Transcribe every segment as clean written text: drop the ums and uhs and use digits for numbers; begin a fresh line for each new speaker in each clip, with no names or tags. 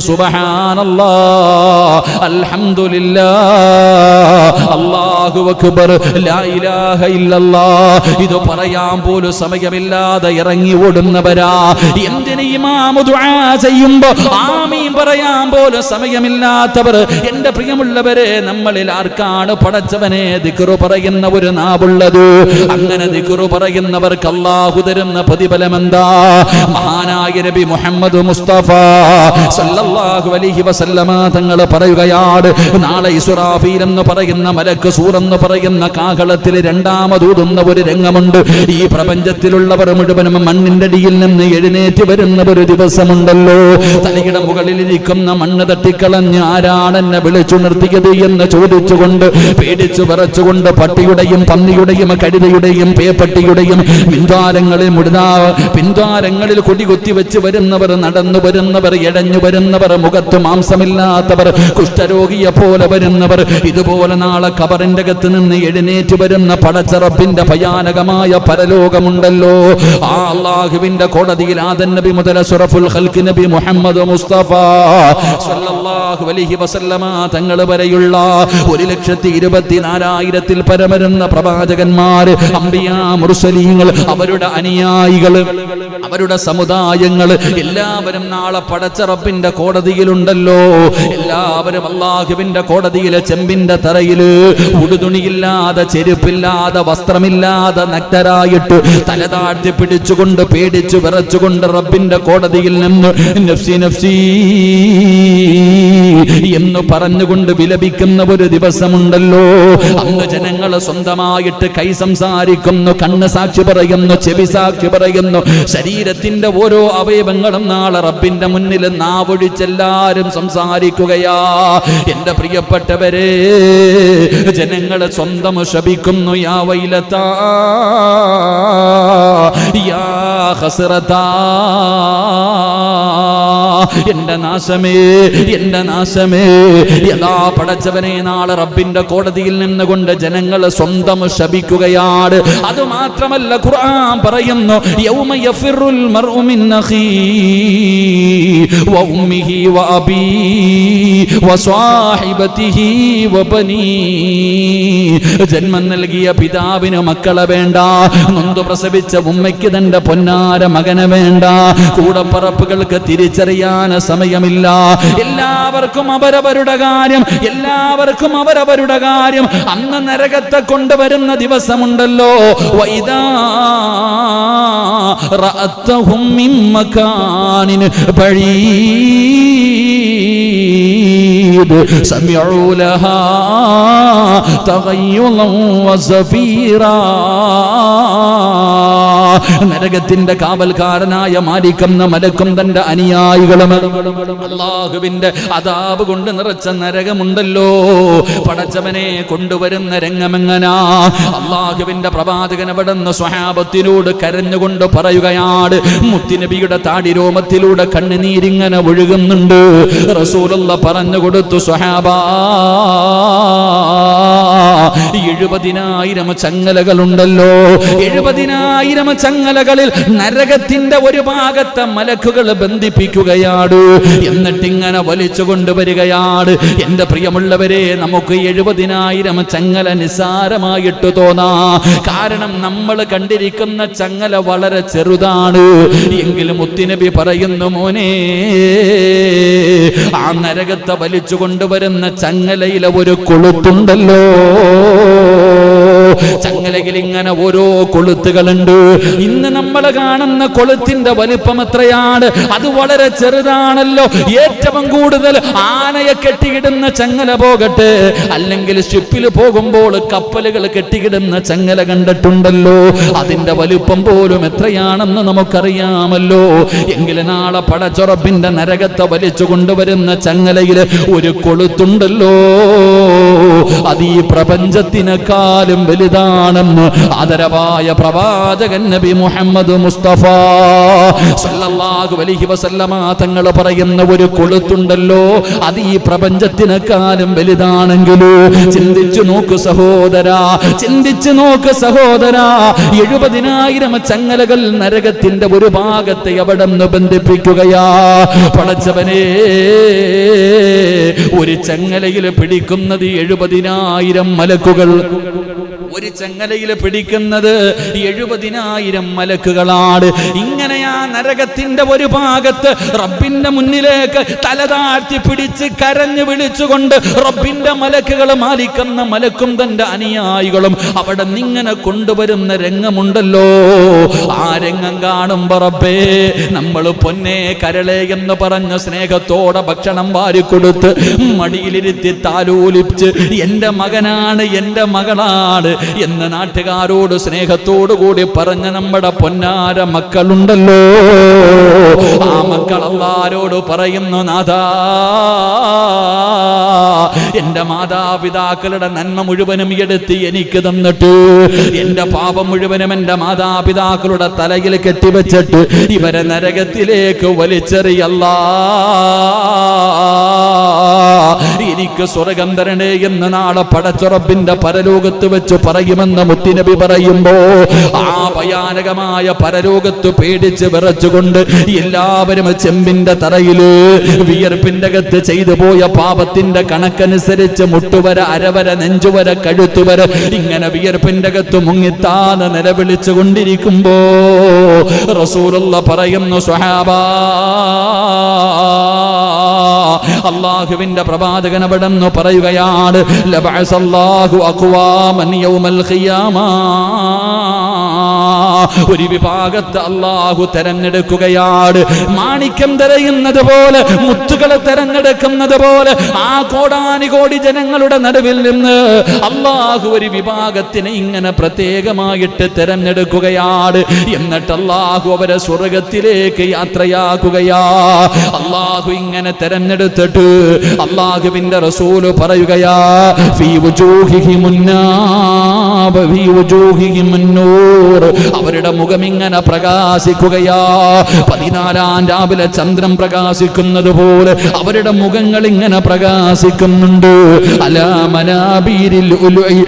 സുബ്ഹാനല്ലാഹ്, അൽഹംദുലില്ലാഹ്, അല്ലാഹു അക്ബർ, ലാ ഇലാഹ ഇല്ലല്ലാഹ്. ഇത് പറയാൻ പോലും സമയമില്ലാതെ ഇറങ്ങി ഓടുന്നവരാ. എന്തിന് ഇമാമു ദുആ ചെയ്യുമ്പോൾ ആമീൻ പറയാൻ പോലും സമയമില്ലാത്തവർ. എന്റെ പ്രിയമുള്ളവരെ, നമ്മളിൽ ആർക്കാണ് പടച്ചവനെ ദിക്റ് പറയുന്ന ഒരു നാവുള്ളത്? അങ്ങനെ ദിക്റ് പറയുന്നവർക്ക് അല്ലാഹു തരുന്ന പ്രതിഫലം എന്താ? മഹാനായ നബി മുഹമ്മദ് മുസ്തഫ സല്ലല്ലാഹു അലൈഹി വസല്ലമ തങ്ങൾ പറയുകയാണ്, നാളെ ഇസ്റാഫീൽ എന്ന് പറയുന്ന മലക്ക് സൂർ എന്ന് പറയുന്ന കാഹളത്തിൽ രണ്ടാമതൂതുന്ന ഒരു രംഗമുണ്ട്. ഈ പ്രപഞ്ചത്തിലുള്ളവർ മുഴുവനും മണ്ണിന്റെ അടിയിൽ നിന്ന് എഴുന്നേറ്റ് വരുന്ന ഒരു ദിവസമുണ്ടല്ലോ. തലയുടെ മുകളിലിരിക്കുന്ന മണ്ണ് തട്ടിക്കളഞ്ഞ് ആരാണ് എന്നെ വിളിച്ചുണർത്തിയത് എന്ന് ചോദിച്ചുകൊണ്ട് പേടിച്ചു വിറച്ചുകൊണ്ട് പട്ടിയുടെയും പന്നിയുടെയും കഴുതയുടെയും പേപ്പട്ടിയുടെയും പിൻദ്വാരങ്ങളിൽ കൊടികുത്തി വെച്ച് വരുന്നവർ, നടന്നു വരുന്നവർ, എഴഞ്ഞു വരുന്നവർ, മുഖത്ത് മാംസമില്ലാത്തവർ, കുഷ്ഠരോഗിയെ പോലെ വരുന്നവർ, ഇതുപോലെ നാളെ ഖബറിന്റെ അകത്ത് നിന്ന് എഴുന്നേറ്റ് വരുന്ന പടച്ചറപ്പിന്റെ ഭയാനകമായ പരലോകമുണ്ടല്ലോ. ആ അല്ലാഹുവിന്റെ കോടതിയിൽ ആദം നബി മുതൽ അഷ്റഫുൽ ഖൽഖ് നബി മുഹമ്മദ് മുസ്തഫ സല്ലല്ലാഹു അലൈഹി വസല്ലമ തങ്ങൾ വരെയുള്ള 1,24,000-ൽ പരമരുന്ന പ്രവാചകന്മാർ, അംബിയാ, മുർസലീങ്ങൾ, അവരുടെ അനുയായികൾ, അവരുടെ സമുദായങ്ങൾ എല്ലാവരും നാളെ പടച്ച റബ്ബിന്റെ കോടതിയിലുണ്ടല്ലോ. എല്ലാവരും അല്ലാഹുവിന്റെ കോടതിയിലെ ചെമ്പിന്റെ തറയിൽ ഉടുതുണിയില്ലാതെ, ചെരുപ്പില്ലാതെ, വസ്ത്രമില്ലാതെ നഗ്നരായിട്ട് തല താഴ്ത്തി പിടിച്ചുകൊണ്ട് പേടിച്ചു വിറച്ചുകൊണ്ട് റബ്ബിന്റെ കോടതിയിൽ നിന്ന് നഫ്സി നഫ്സി എന്ന് പറഞ്ഞുകൊണ്ട് വിലപിക്കുന്ന ഒരു ദിവസമുണ്ടല്ലോ. അന്ന് ജനങ്ങൾ സ്വന്തമായിട്ട് കൈ സംസാരിക്കുന്നു, കണ്ണ് സാക്ഷി പറയുന്നു, ചെവി സാക്ഷി പറയുന്നു, ശരീരത്തിന്റെ ഓരോ അവയവങ്ങളും നാളെ റബ്ബിന്റെ മുന്നിൽ നാവൊഴിച്ചെല്ലാരും സംസാരിക്കുകയാ. എന്റെ പ്രിയപ്പെട്ടവരെ, ജനങ്ങൾ സ്വന്തം ശപിക്കുന്നു, യാ വൈലതാ യാ ഖസ്റതാ, എന്റെ നാശമേ, എന്റെ നാശമേ. യഥാ പടച്ചവനെ നാളെ റബ്ബിന്റെ കോടതിയിൽ നിന്നുകൊണ്ട് ജനങ്ങൾ സ്വന്തം ശപിക്കുകയാണ്. അത് മാത്രമല്ല, ഖുർആൻ പറയുന്നു, യൗമ യഫിറുൽ മർഉ മിൻ അഖീഹി വ ഉമ്മിഹി വ അബീഹി വ സ്വഹിബതിഹി വ ബനീഹി. ജന്മം നൽകിയ പിതാവിന് മക്കളെ വേണ്ട, നൊന്തു പ്രസവിച്ച ഉമ്മയ്ക്ക് തന്റെ പൊന്നാര മകനെ വേണ്ട, കൂടപ്പറപ്പുകൾക്ക് തിരിച്ചറിയാൻ സമയമില്ല. എല്ലാവർക്കും അവരവരുടെ കാര്യം, എല്ലാവർക്കും അവരവരുടെ കാര്യം. അന്ന് നരകത്തെ കൊണ്ടുവരുന്ന ദിവസമുണ്ടല്ലോ. വൈദാ റഅത്തഹും മിൻ മകാനിൻ ബഈദ് സമിഉ ലഹാ തഗയ്യുളൻ വസഫീറാ. നരകത്തിന്റെ കാവൽക്കാരനായ മാലിക്കെന്ന മലക്കും തന്റെ അനുയായികളും അല്ലാഹുവിന്റെ അദാബ് കൊണ്ട് നിറച്ച നരകമുണ്ടല്ലോ. പടച്ചവനെ കൊണ്ടുവരുന്ന രംഗമെങ്ങനാ? അല്ലാഹുവിന്റെ പ്രവാചകൻ അവിടുന്ന് സ്വഹാബത്തിനോട് കരഞ്ഞുകൊണ്ട് പറയുകയാണ്, മുത്തുനബിയുടെ താടിരോമത്തിലൂടെ കണ്ണുനീരിങ്ങനെ ഒഴുകുന്നുണ്ട്. റസൂലുള്ള പറഞ്ഞു കൊടുത്തു, സ്വഹാബാ, 70,000 ചങ്ങലകളുണ്ടല്ലോ. 70,000 ചങ്ങലകളിൽ നരകത്തിന്റെ ഒരു ഭാഗത്തെ മലക്കുകൾ ബന്ധിപ്പിക്കുകയാണ്. എന്നിട്ടിങ്ങനെ വലിച്ചു കൊണ്ടുവരികയാണ്. എന്റെ പ്രിയമുള്ളവരെ, നമുക്ക് 70,000 ചങ്ങല നിസ്സാരമായിട്ട് തോന്നാ. കാരണം നമ്മൾ കണ്ടിരിക്കുന്ന ചങ്ങല വളരെ ചെറുതാണ്. എങ്കിലും മുത്തുനബി പറയുന്നു, മോനെ, ആ നരകത്തെ വലിച്ചു കൊണ്ടുവരുന്ന ചങ്ങലയിലെ ഒരു കൊളുത്തുണ്ടല്ലോ. ചങ്ങലയിൽ ഇങ്ങനെ ഓരോ കൊളുത്തുകളുണ്ട്. ഇന്ന് നമ്മൾ കാണുന്ന കൊളുത്തിന്റെ വലിപ്പം എത്രയാണ്? അത് വളരെ ചെറുതാണല്ലോ. ഏറ്റവും കൂടുതൽ ആനയെ കെട്ടിയിടുന്ന ചങ്ങല പോകട്ടെ, അല്ലെങ്കിൽ ഷിപ്പിൽ പോകുമ്പോൾ കപ്പലുകൾ കെട്ടിയിടുന്ന ചങ്ങല കണ്ടിട്ടുണ്ടല്ലോ. അതിന്റെ വലിപ്പം പോലും എത്രയാണെന്ന് നമുക്കറിയാമല്ലോ. എങ്കിലും നാളെ പടച്ചുറപ്പിന്റെ നരകത്തെ വലിച്ചു കൊണ്ടുവരുന്ന ചങ്ങലയിൽ ഒരു കൊളുത്തുണ്ടല്ലോ. അത് ഈ പ്രപഞ്ചത്തിനെക്കാളും വലിയ വലുതാണെന്ന് ആദരവായ പ്രവാചകൻ നബി മുഹമ്മദ് മുസ്തഫ സല്ലല്ലാഹു അലൈഹി വസല്ലമ തങ്ങൾ പറയുന്ന ഒരു കൊളുത്തുണ്ടല്ലോ, അത് ഈ പ്രപഞ്ചത്തിനെക്കാളും വലുതാണെങ്കിലോ ചിന്തിച്ചു നോക്ക് സഹോദരാ, ചിന്തിച്ചു നോക്ക് സഹോദരാ. 70,000 ചങ്ങലകൾ നരകത്തിന്റെ ഒരു ഭാഗത്തെ അവിടെ നിന്ന് ബന്ധിപ്പിക്കുകയാ. പടച്ചവനെ, ഒരു ചങ്ങലയിൽ പിടിക്കുന്നത് 70,000 മലക്കുകൾ. ഒരു ചങ്ങലയിൽ പിടിക്കുന്നത് 70,000 മലക്കുകളാണ്. ഇങ്ങനെയാ നരകത്തിന്റെ ഒരു ഭാഗത്ത് റബ്ബിന്റെ മുന്നിലേക്ക് തല താഴ്ത്തി പിടിച്ച് കരഞ്ഞു വിളിച്ചുകൊണ്ട് റബ്ബിന്റെ മലക്കുകൾ മാലിക്കുന്ന മലക്കും തന്റെ അനുയായികളും അവിടെ നിങ്ങനെ കൊണ്ടുവരുന്ന രംഗമുണ്ടല്ലോ. ആ രംഗം കാണുമ്പോ റബ്ബേ, നമ്മൾ പൊന്നേ കരളെ എന്ന് പറഞ്ഞ സ്നേഹത്തോടെ ഭക്ഷണം വാരിക്കൊടുത്ത് മടിയിലിരുത്തി താലോലിച്ച് എന്റെ മകനാണ്, എന്റെ മകളാണ് എന്ന് നാട്ടുകാരോട് സ്നേഹത്തോടു കൂടി പറഞ്ഞ നമ്മുടെ പൊന്നാര മക്കളുണ്ടല്ലോ. ആ മക്കൾ അല്ലാഹുവോട് പറയുന്നു, നാഥാ, എന്റെ മാതാപിതാക്കളുടെ നന്മ മുഴുവനും എടുത്ത് എനിക്ക് തന്നിട്ട് എന്റെ പാപം മുഴുവനും എന്റെ മാതാപിതാക്കളുടെ തലയിൽ കെട്ടിവെച്ചിട്ട് ഇവരെ നരകത്തിലേക്ക് വലിച്ചെറിയല്ലാ, എനിക്ക് സ്വർഗം തരണേ എന്ന് നാളെ പടച്ച റബ്ബിന്റെ പരലോകത്ത് വെച്ച് പറയുമെന്ന് മുത്തുനബി പറയുമ്പോ ആ ഭയാനകമായ പരലോകത്ത് പേടിച്ച് വിറച്ചുകൊണ്ട് എല്ലാവരും ചെമ്പിന്റെ തറയില് വിയർപ്പിന്റെ അകത്ത് ചെയ്തു പോയ പാപത്തിന്റെ കണക്കനുസരിച്ച് മുട്ടുവര, അരവര, നെഞ്ചുവര, കഴുത്തുവര ഇങ്ങനെ വിയർപ്പിന്റെ അകത്ത് മുങ്ങിത്താന്ന് നിലവിളിച്ചു കൊണ്ടിരിക്കുമ്പോ റസൂലുള്ളാഹി പറയുന്നു, സ്വഹാബാ, അല്ലാഹുവിന്റെ പ്രവാചകൻ അവിടെന്ന് പറയുകയാണ്, ലബഅസല്ലാഹു അഖ്വാമൻ യൗമൽ ഖിയാമ, ഒരു വിഭാഗത്തെ അല്ലാഹു തെരഞ്ഞെടുക്കുകയാണ്. മാണിക്യം തിരയുന്നത് പോലെ, മുത്തുകളെ തെരഞ്ഞെടുക്കുന്നത് പോലെ ആ കോടാനുകോടി ജനങ്ങളുടെ നടുവിൽ നിന്ന് അല്ലാഹു ഒരു വിഭാഗത്തിനെ ഇങ്ങനെ പ്രത്യേകമായിട്ട് തെരഞ്ഞെടുക്കുകയാണ്. എന്നിട്ട് അല്ലാഹു അവരെ സ്വർഗത്തിലേക്ക് യാത്രയാക്കുകയാ. അല്ലാഹു ഇങ്ങനെ തെരഞ്ഞെടുത്തിട്ട് അല്ലാഹുവിന്റെ റസൂല് പറയുകയാ, ഫീ വുജൂഹിഹിമുന്നാബ ഫീ വുജൂഹിഹിമുന്നൂർ, അവരുടെ മുഖം ഇങ്ങനെ പ്രകാശിക്കുകയാ. 14 രാവിലെ ചന്ദ്രൻ പ്രകാശിക്കുന്നത് പോലെ അവരുടെ മുഖങ്ങൾ ഇങ്ങനെ പ്രകാശിക്കുന്നുണ്ട്. അലാ മനാബീരിൽ ഉലുഇ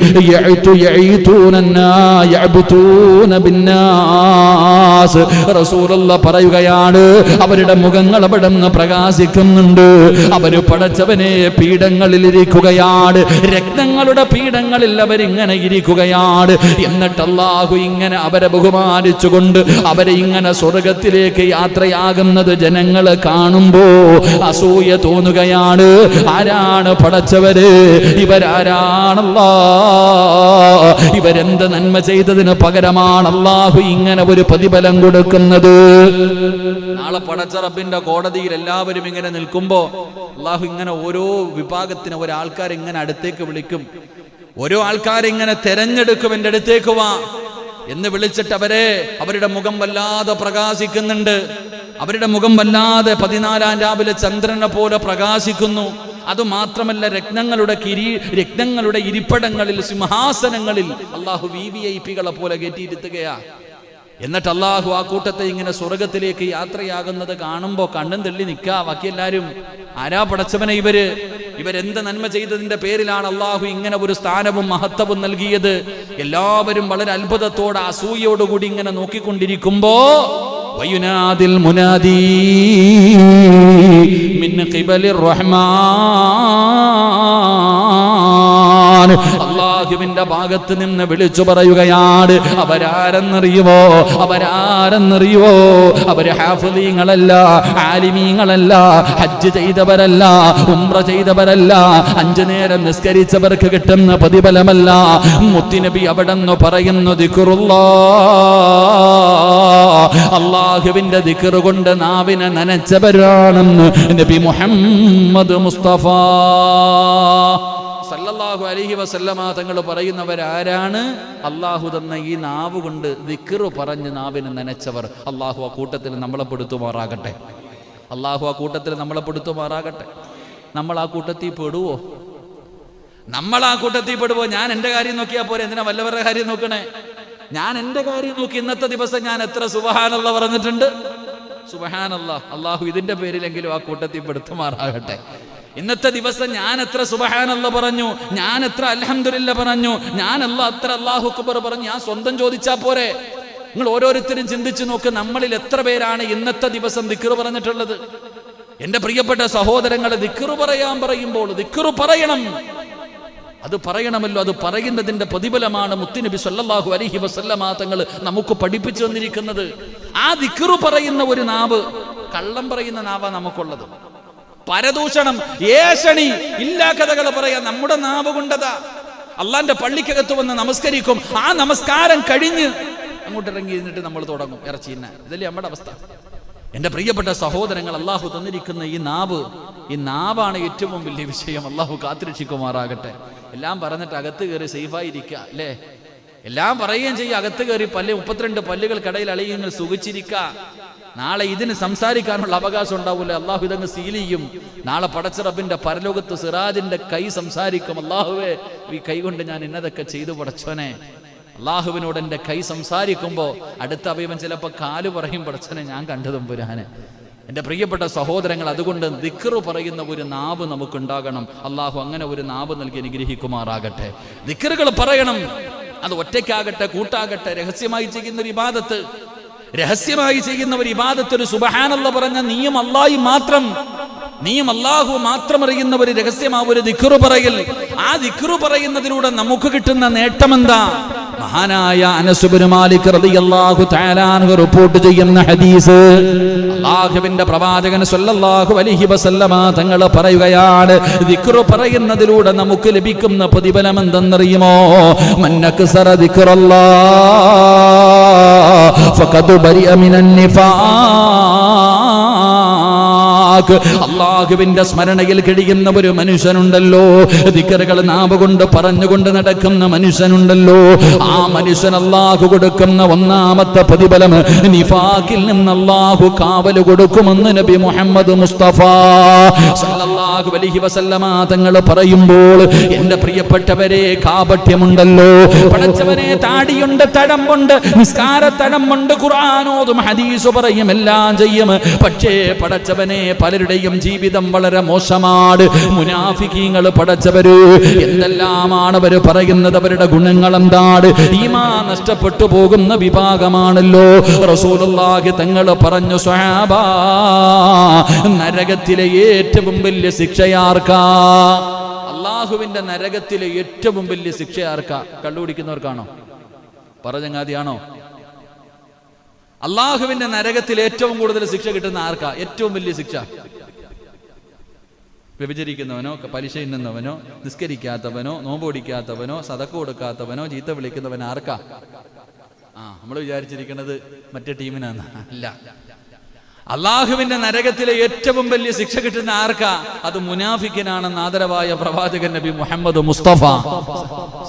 യഅ്ബുതൂന ബിന്നാസ്, റസൂലുള്ളാഹി പറയുകയാണ്, അവരുടെ മുഖങ്ങൾ അവിടെ നിന്ന് പ്രകാശിക്കുന്നുണ്ട്. അവര് പടച്ചവനെ പീഠങ്ങളിൽ ഇരിക്കുകയാണ്, രക്തങ്ങളുടെ പീഠങ്ങളിൽ അവരിങ്ങനെ ഇരിക്കുകയാണ്. എന്നിട്ട് അല്ലാഹു ഇങ്ങനെ അവരെ ബഹുമാനിച്ചുകൊണ്ട് അവരെ ഇങ്ങനെ സ്വർഗത്തിലേക്ക് യാത്രയാകുന്നത് ജനങ്ങളെ കാണുമ്പോ അസൂയ തോന്നുകയാണ്. ആരാണ് പടച്ചവര്? ഇവരാരാണല്ലാ? ഇവരെന്ത് നന്മ ചെയ്തതിന് പകരമാണ് അല്ലാഹു ഇങ്ങനെ ഒരു പ്രതിഫലം കൊടുക്കുന്നത്? നാളെ പടച്ച റബ്ബിന്റെ കോടതിയിൽ എല്ലാവരും ഇങ്ങനെ നിൽക്കുമ്പോ അല്ലാഹു ഇങ്ങനെ ഓരോ വിഭാഗത്തിന് ഒരാൾക്കാരെ ഇങ്ങനെ അടുത്തേക്ക് വിളിക്കും. ഓരോ ആൾക്കാരെ ഇങ്ങനെ തെരഞ്ഞെടുക്കും, എൻ്റെ അടുത്തേക്ക് വാ എന്ന് വിളിച്ചിട്ട് അവരുടെ മുഖം വല്ലാതെ പ്രകാശിക്കുന്നുണ്ട്. അവരുടെ മുഖം വല്ലാതെ 14 രാവിലെ ചന്ദ്രനെ പോലെ പ്രകാശിക്കുന്നു. അതുമാത്രമല്ല, രത്നങ്ങളുടെ ഇരിപ്പിടങ്ങളിൽ, സിംഹാസനങ്ങളിൽ അല്ലാഹു വിവിഐപികളെ പോലെ കയറ്റിയിരുത്തുകയാ. എന്നിട്ട് അല്ലാഹു ആ കൂട്ടത്തെ ഇങ്ങനെ സ്വർഗത്തിലേക്ക് യാത്രയാകുന്നത് കാണുമ്പോൾ കണ്ണും തള്ളി നിൽക്കാ. ബാക്കി എല്ലാവരും ആരാ പടച്ചവനെ ഇവരെന്ത് നന്മ ചെയ്തതിന്റെ പേരിലാണ് അല്ലാഹു ഇങ്ങനെ ഒരു സ്ഥാനവും മഹത്വവും നൽകിയത്? എല്ലാവരും വളരെ അത്ഭുതത്തോടെ അസൂയയോടുകൂടി ഇങ്ങനെ നോക്കിക്കൊണ്ടിരിക്കുമ്പോ വയുനാദിൽ മുനാദി മിൻ ഖിബലിർ റഹ്മാൻ, അല്ലാഹുവിന്റെ ഭാഗത്ത് നിന്ന് വിളിച്ചു പറയുകയാണ്. അവരാരെന്നറിയുമോ? അവര് ഹാഫിളീങ്ങളല്ല, ആലിമീങ്ങളല്ല, ഹജ്ജ് ചെയ്തവരല്ല, ഉംറ ചെയ്തവരല്ല, 5 നേരം നിസ്കരിച്ചവർക്ക് കിട്ടുന്ന പ്രതിഫലമല്ല. മുത്തുനബി അവിടെന്ന് പറയുന്നു, ദിക്റുല്ലാഹ്, അല്ലാഹുവിന്റെ ദിക്ർ കൊണ്ട് നാവിനെ നനച്ചവരാണെന്ന് നബി മുഹമ്മദ് മുസ്തഫ സല്ലല്ലാഹു അലൈഹി വസല്ലമ തങ്ങൾ പറയുന്നവരാരാണ്? അല്ലാഹു തന്ന ഈ നാവ് കൊണ്ട് ദിക്ർ പറഞ്ഞ് നാവിനെ നനച്ചവർ. അല്ലാഹു ആ കൂട്ടത്തിൽ നമ്മളെ പെടുത്തുമാറാകട്ടെ. നമ്മൾ ആ കൂട്ടത്തിൽ പെടുവോ? നമ്മൾ ആ കൂട്ടത്തിൽ പെടുമ്പോൾ ഞാൻ എൻ്റെ കാര്യം നോക്കിയാൽ പോരെ, എന്തിനാ വല്ലവരുടെ കാര്യം നോക്കണേ? ഞാൻ എൻ്റെ കാര്യം നോക്കി ഇന്നത്തെ ദിവസം ഞാൻ എത്ര സുബ്ഹാനല്ലാഹ് പറഞ്ഞിട്ടുണ്ട്. സുബ്ഹാനല്ലാഹ്, അള്ളാഹു ഇതിന്റെ പേരിലെങ്കിലും ആ കൂട്ടത്തിൽ പെടുത്തുമാറാകട്ടെ. ഇന്നത്തെ ദിവസം ഞാൻ എത്ര സുബ്ഹാനല്ലാഹ് പറഞ്ഞു, ഞാൻ എത്ര അൽഹംദുലില്ലാഹ് പറഞ്ഞു, ഞാൻ എത്ര അല്ലാഹു അക്ബർ പറഞ്ഞു. ഞാൻ സ്വന്തം ചോദിച്ചാൽ പോരെ? നിങ്ങൾ ഓരോരുത്തരും ചിന്തിച്ചു നോക്ക്, നമ്മളിൽ എത്ര പേരാണ് ഇന്നത്തെ ദിവസം ദിക്ർ പറഞ്ഞിട്ടുള്ളത്? എൻ്റെ പ്രിയപ്പെട്ട സഹോദരങ്ങളെ, ദിക്ർ പറയാൻ പറയുമ്പോൾ ദിക്ർ പറയണം. അത് പറയണമല്ലോ. അത് പറയുന്നതിന്റെ പ്രതിഫലമാണ് മുത്തുനബി സല്ലല്ലാഹു അലൈഹി വസല്ലമ തങ്ങൾ നമുക്ക് പഠിപ്പിച്ചു തന്നിരിക്കുന്നത്. ആ ദിക്ർ പറയുന്ന ഒരു നാവ്, കള്ളം പറയുന്ന നാവാ നമുക്കുള്ളത്. പരദൂഷണം, ഏഷണി, ഇല്ലാ കഥകൾ പറയാൻ നമ്മുടെ നാവ് കൊണ്ടതാ. അള്ളാന്റെ പള്ളിക്കകത്ത് വന്ന് നമസ്കരിക്കും, ആ നമസ്കാരം കഴിഞ്ഞ് അങ്ങോട്ട് ഇറങ്ങി ഇരുന്നിട്ട് നമ്മൾ തുടങ്ങും ഇറച്ചി തിന്നാൻ. ഇതല്ലേ നമ്മുടെ അവസ്ഥ. എൻ്റെ പ്രിയപ്പെട്ട സഹോദരങ്ങൾ, അള്ളാഹു തന്നിരിക്കുന്ന ഈ നാവാണ് ഏറ്റവും വലിയ വിഷയം. അള്ളാഹു കാത്തുരക്ഷിക്കുമാറാകട്ടെ. എല്ലാം പറഞ്ഞിട്ട് അകത്ത് കയറി സേഫായിരിക്കുക അല്ലേ? എല്ലാം പറയുകയും ചെയ്യുക, അകത്ത് കയറി 32 പല്ലുകൾക്കിടയിൽ അളിയുങ്ങൾ സുഖിച്ചിരിക്കുക. നാളെ ഇതിന് സംസാരിക്കാനുള്ള അവകാശം ഉണ്ടാവില്ല. അള്ളാഹു ഇതങ്ങ് സീൽ ചെയ്യും. നാളെ പടച്ച റബ്ബിന്റെ പരലോകത്ത് സിറാജിന്റെ കൈ സംസാരിക്കും. അള്ളാഹുവേ, ഈ കൈ കൊണ്ട് ഞാൻ ഇന്നതൊക്കെ ചെയ്തു പടച്ചോനെ. അള്ളാഹുവിനോട് എൻ്റെ കൈ സംസാരിക്കുമ്പോൾ അടുത്ത അവയവൻ ചിലപ്പോൾ കാല് പറയും, പടച്ചോനെ ഞാൻ കണ്ടതും പുരാനെ. എൻ്റെ പ്രിയപ്പെട്ട സഹോദരങ്ങൾ, അതുകൊണ്ട് ദിക്ർ പറയുന്ന ഒരു നാവ് നമുക്കുണ്ടാകണം. അള്ളാഹു അങ്ങനെ ഒരു നാവ് നൽകി അനുഗ്രഹിക്കുമാറാകട്ടെ. ദിക്റുകൾ പറയണം. അത് ഒറ്റയ്ക്കാകട്ടെ, കൂട്ടാകട്ടെ, രഹസ്യമായി ചെയ്യുന്ന ഒരു ഇബാദത്ത്. രഹസ്യമായി ചെയ്യുന്ന ഒരു ഇബാദത്ത്, ഒരു സുബ്ഹാനല്ലാഹ് പറഞ്ഞ നീയും അല്ലാഹു മാത്രം അറിയുന്ന ഒരു രഹസ്യമാ ഒരു ദിക്ർ പറയൽ. ആ ദിക്ർ പറയുന്നതിലൂടെ നമുക്ക് കിട്ടുന്ന നേട്ടം എന്താ? മഹാനായ അനസ് ഇബ്നു മാലിക് റളിയല്ലാഹു തആല അൻഹു റിപ്പോർട്ട് ചെയ്യുന്ന ഹദീസ്, അല്ലാഹുവിന്റെ പ്രവാചകൻ സല്ലല്ലാഹു അലൈഹി വസല്ലമ തങ്ങൾ പറയുകയാണ്, ദിക്ർ പറയുന്നതിലൂടെ നമുക്ക് ലഭിക്കുന്ന പ്രതിഫലം എന്തെന്നറിയുമോ? മന്നക്സറ ദിക്റല്ലാഹ് ഫഖദ് ബരിഅ മിനൻ നിഫാഖ്. അല്ലാഹുവിന്റെ സ്മരണയിൽ കഴിയുന്ന ഒരു മനുഷ്യനുണ്ടല്ലോ, ദിക്റുകൾ നാവ് കൊണ്ട് പറഞ്ഞുകൊണ്ട് നടക്കുന്ന മനുഷ്യനുണ്ടല്ലോ, ആ മനുഷ്യൻ അല്ലാഹു കൊടുക്കുന്ന ഒന്നാമത്തെ പ്രതിഫലം നിഫാഖിൽ നിന്ന് അല്ലാഹു കാവൽ കൊടുക്കുമെന്ന് നബി മുഹമ്മദ് മുസ്തഫ സല്ലല്ലാഹു അലൈഹി വസല്ലമ തങ്ങൾ പറയുമ്പോൾ, എൻ്റെ പ്രിയപ്പെട്ടവരെ, കാപട്യമുണ്ടല്ലോ. പടച്ചവനെ, താടിയുണ്ട്, തഴമ്പുണ്ട്, നിസ്കാര തഴമ്പുണ്ട്, ഖുർആനോതും, ഹദീസ് പറയും, എല്ലാം ചെയ്യും. പക്ഷേ പടച്ചവനെ, പലരുടെയും ജീവിതം വളരെ മോശമാണ്. മുനാഫിക്കീങ്ങൾ പടച്ചവര് എന്തെല്ലാമാണ് അവർ പറയുന്നത്, അവരുടെ ഗുണങ്ങൾ എന്താണ്? ഈമാൻ നഷ്ടപ്പെട്ടു പോകുന്ന വിഭാഗമാണല്ലോ. റസൂലുള്ളാഹി തങ്ങൾ പറഞ്ഞു, സ്വഹാബ, നരകത്തിലെ ഏറ്റവും വലിയ ശിക്ഷയാർക്കാ? അള്ളാഹുവിന്റെ നരകത്തിലെ ഏറ്റവും വലിയ ശിക്ഷയാർക്കാ? കള്ളുകുടിക്കുന്നവർക്കാണോ? പറഞ്ഞങ്ങാതിയാണോ? അള്ളാഹുവിന്റെ നരകത്തിൽ ഏറ്റവും കൂടുതൽ ശിക്ഷ കിട്ടുന്ന ആർക്കാ? ഏറ്റവും വലിയ ശിക്ഷ വ്യഭിചരിക്കുന്നവനോ, പലിശ തിന്നുന്നവനോ, നിസ്കരിക്കാത്തവനോ, നോമ്പ് പിടിക്കാത്തവനോ, സദക്ക കൊടുക്കാത്തവനോ, ചീത്ത വിളിക്കുന്നവൻ ആർക്കാ? നമ്മൾ വിചാരിച്ചിരിക്കുന്നത് മറ്റേ ടീമിനാണ്. അല്ല, അള്ളാഹുവിന്റെ നരകത്തിലെ ഏറ്റവും വലിയ ശിക്ഷ കിട്ടുന്ന ആർക്കാ? അത് മുനാഫിക്കിനാണെന്ന് ആദരവായ പ്രവാചകൻ നബി മുഹമ്മദ് മുസ്തഫ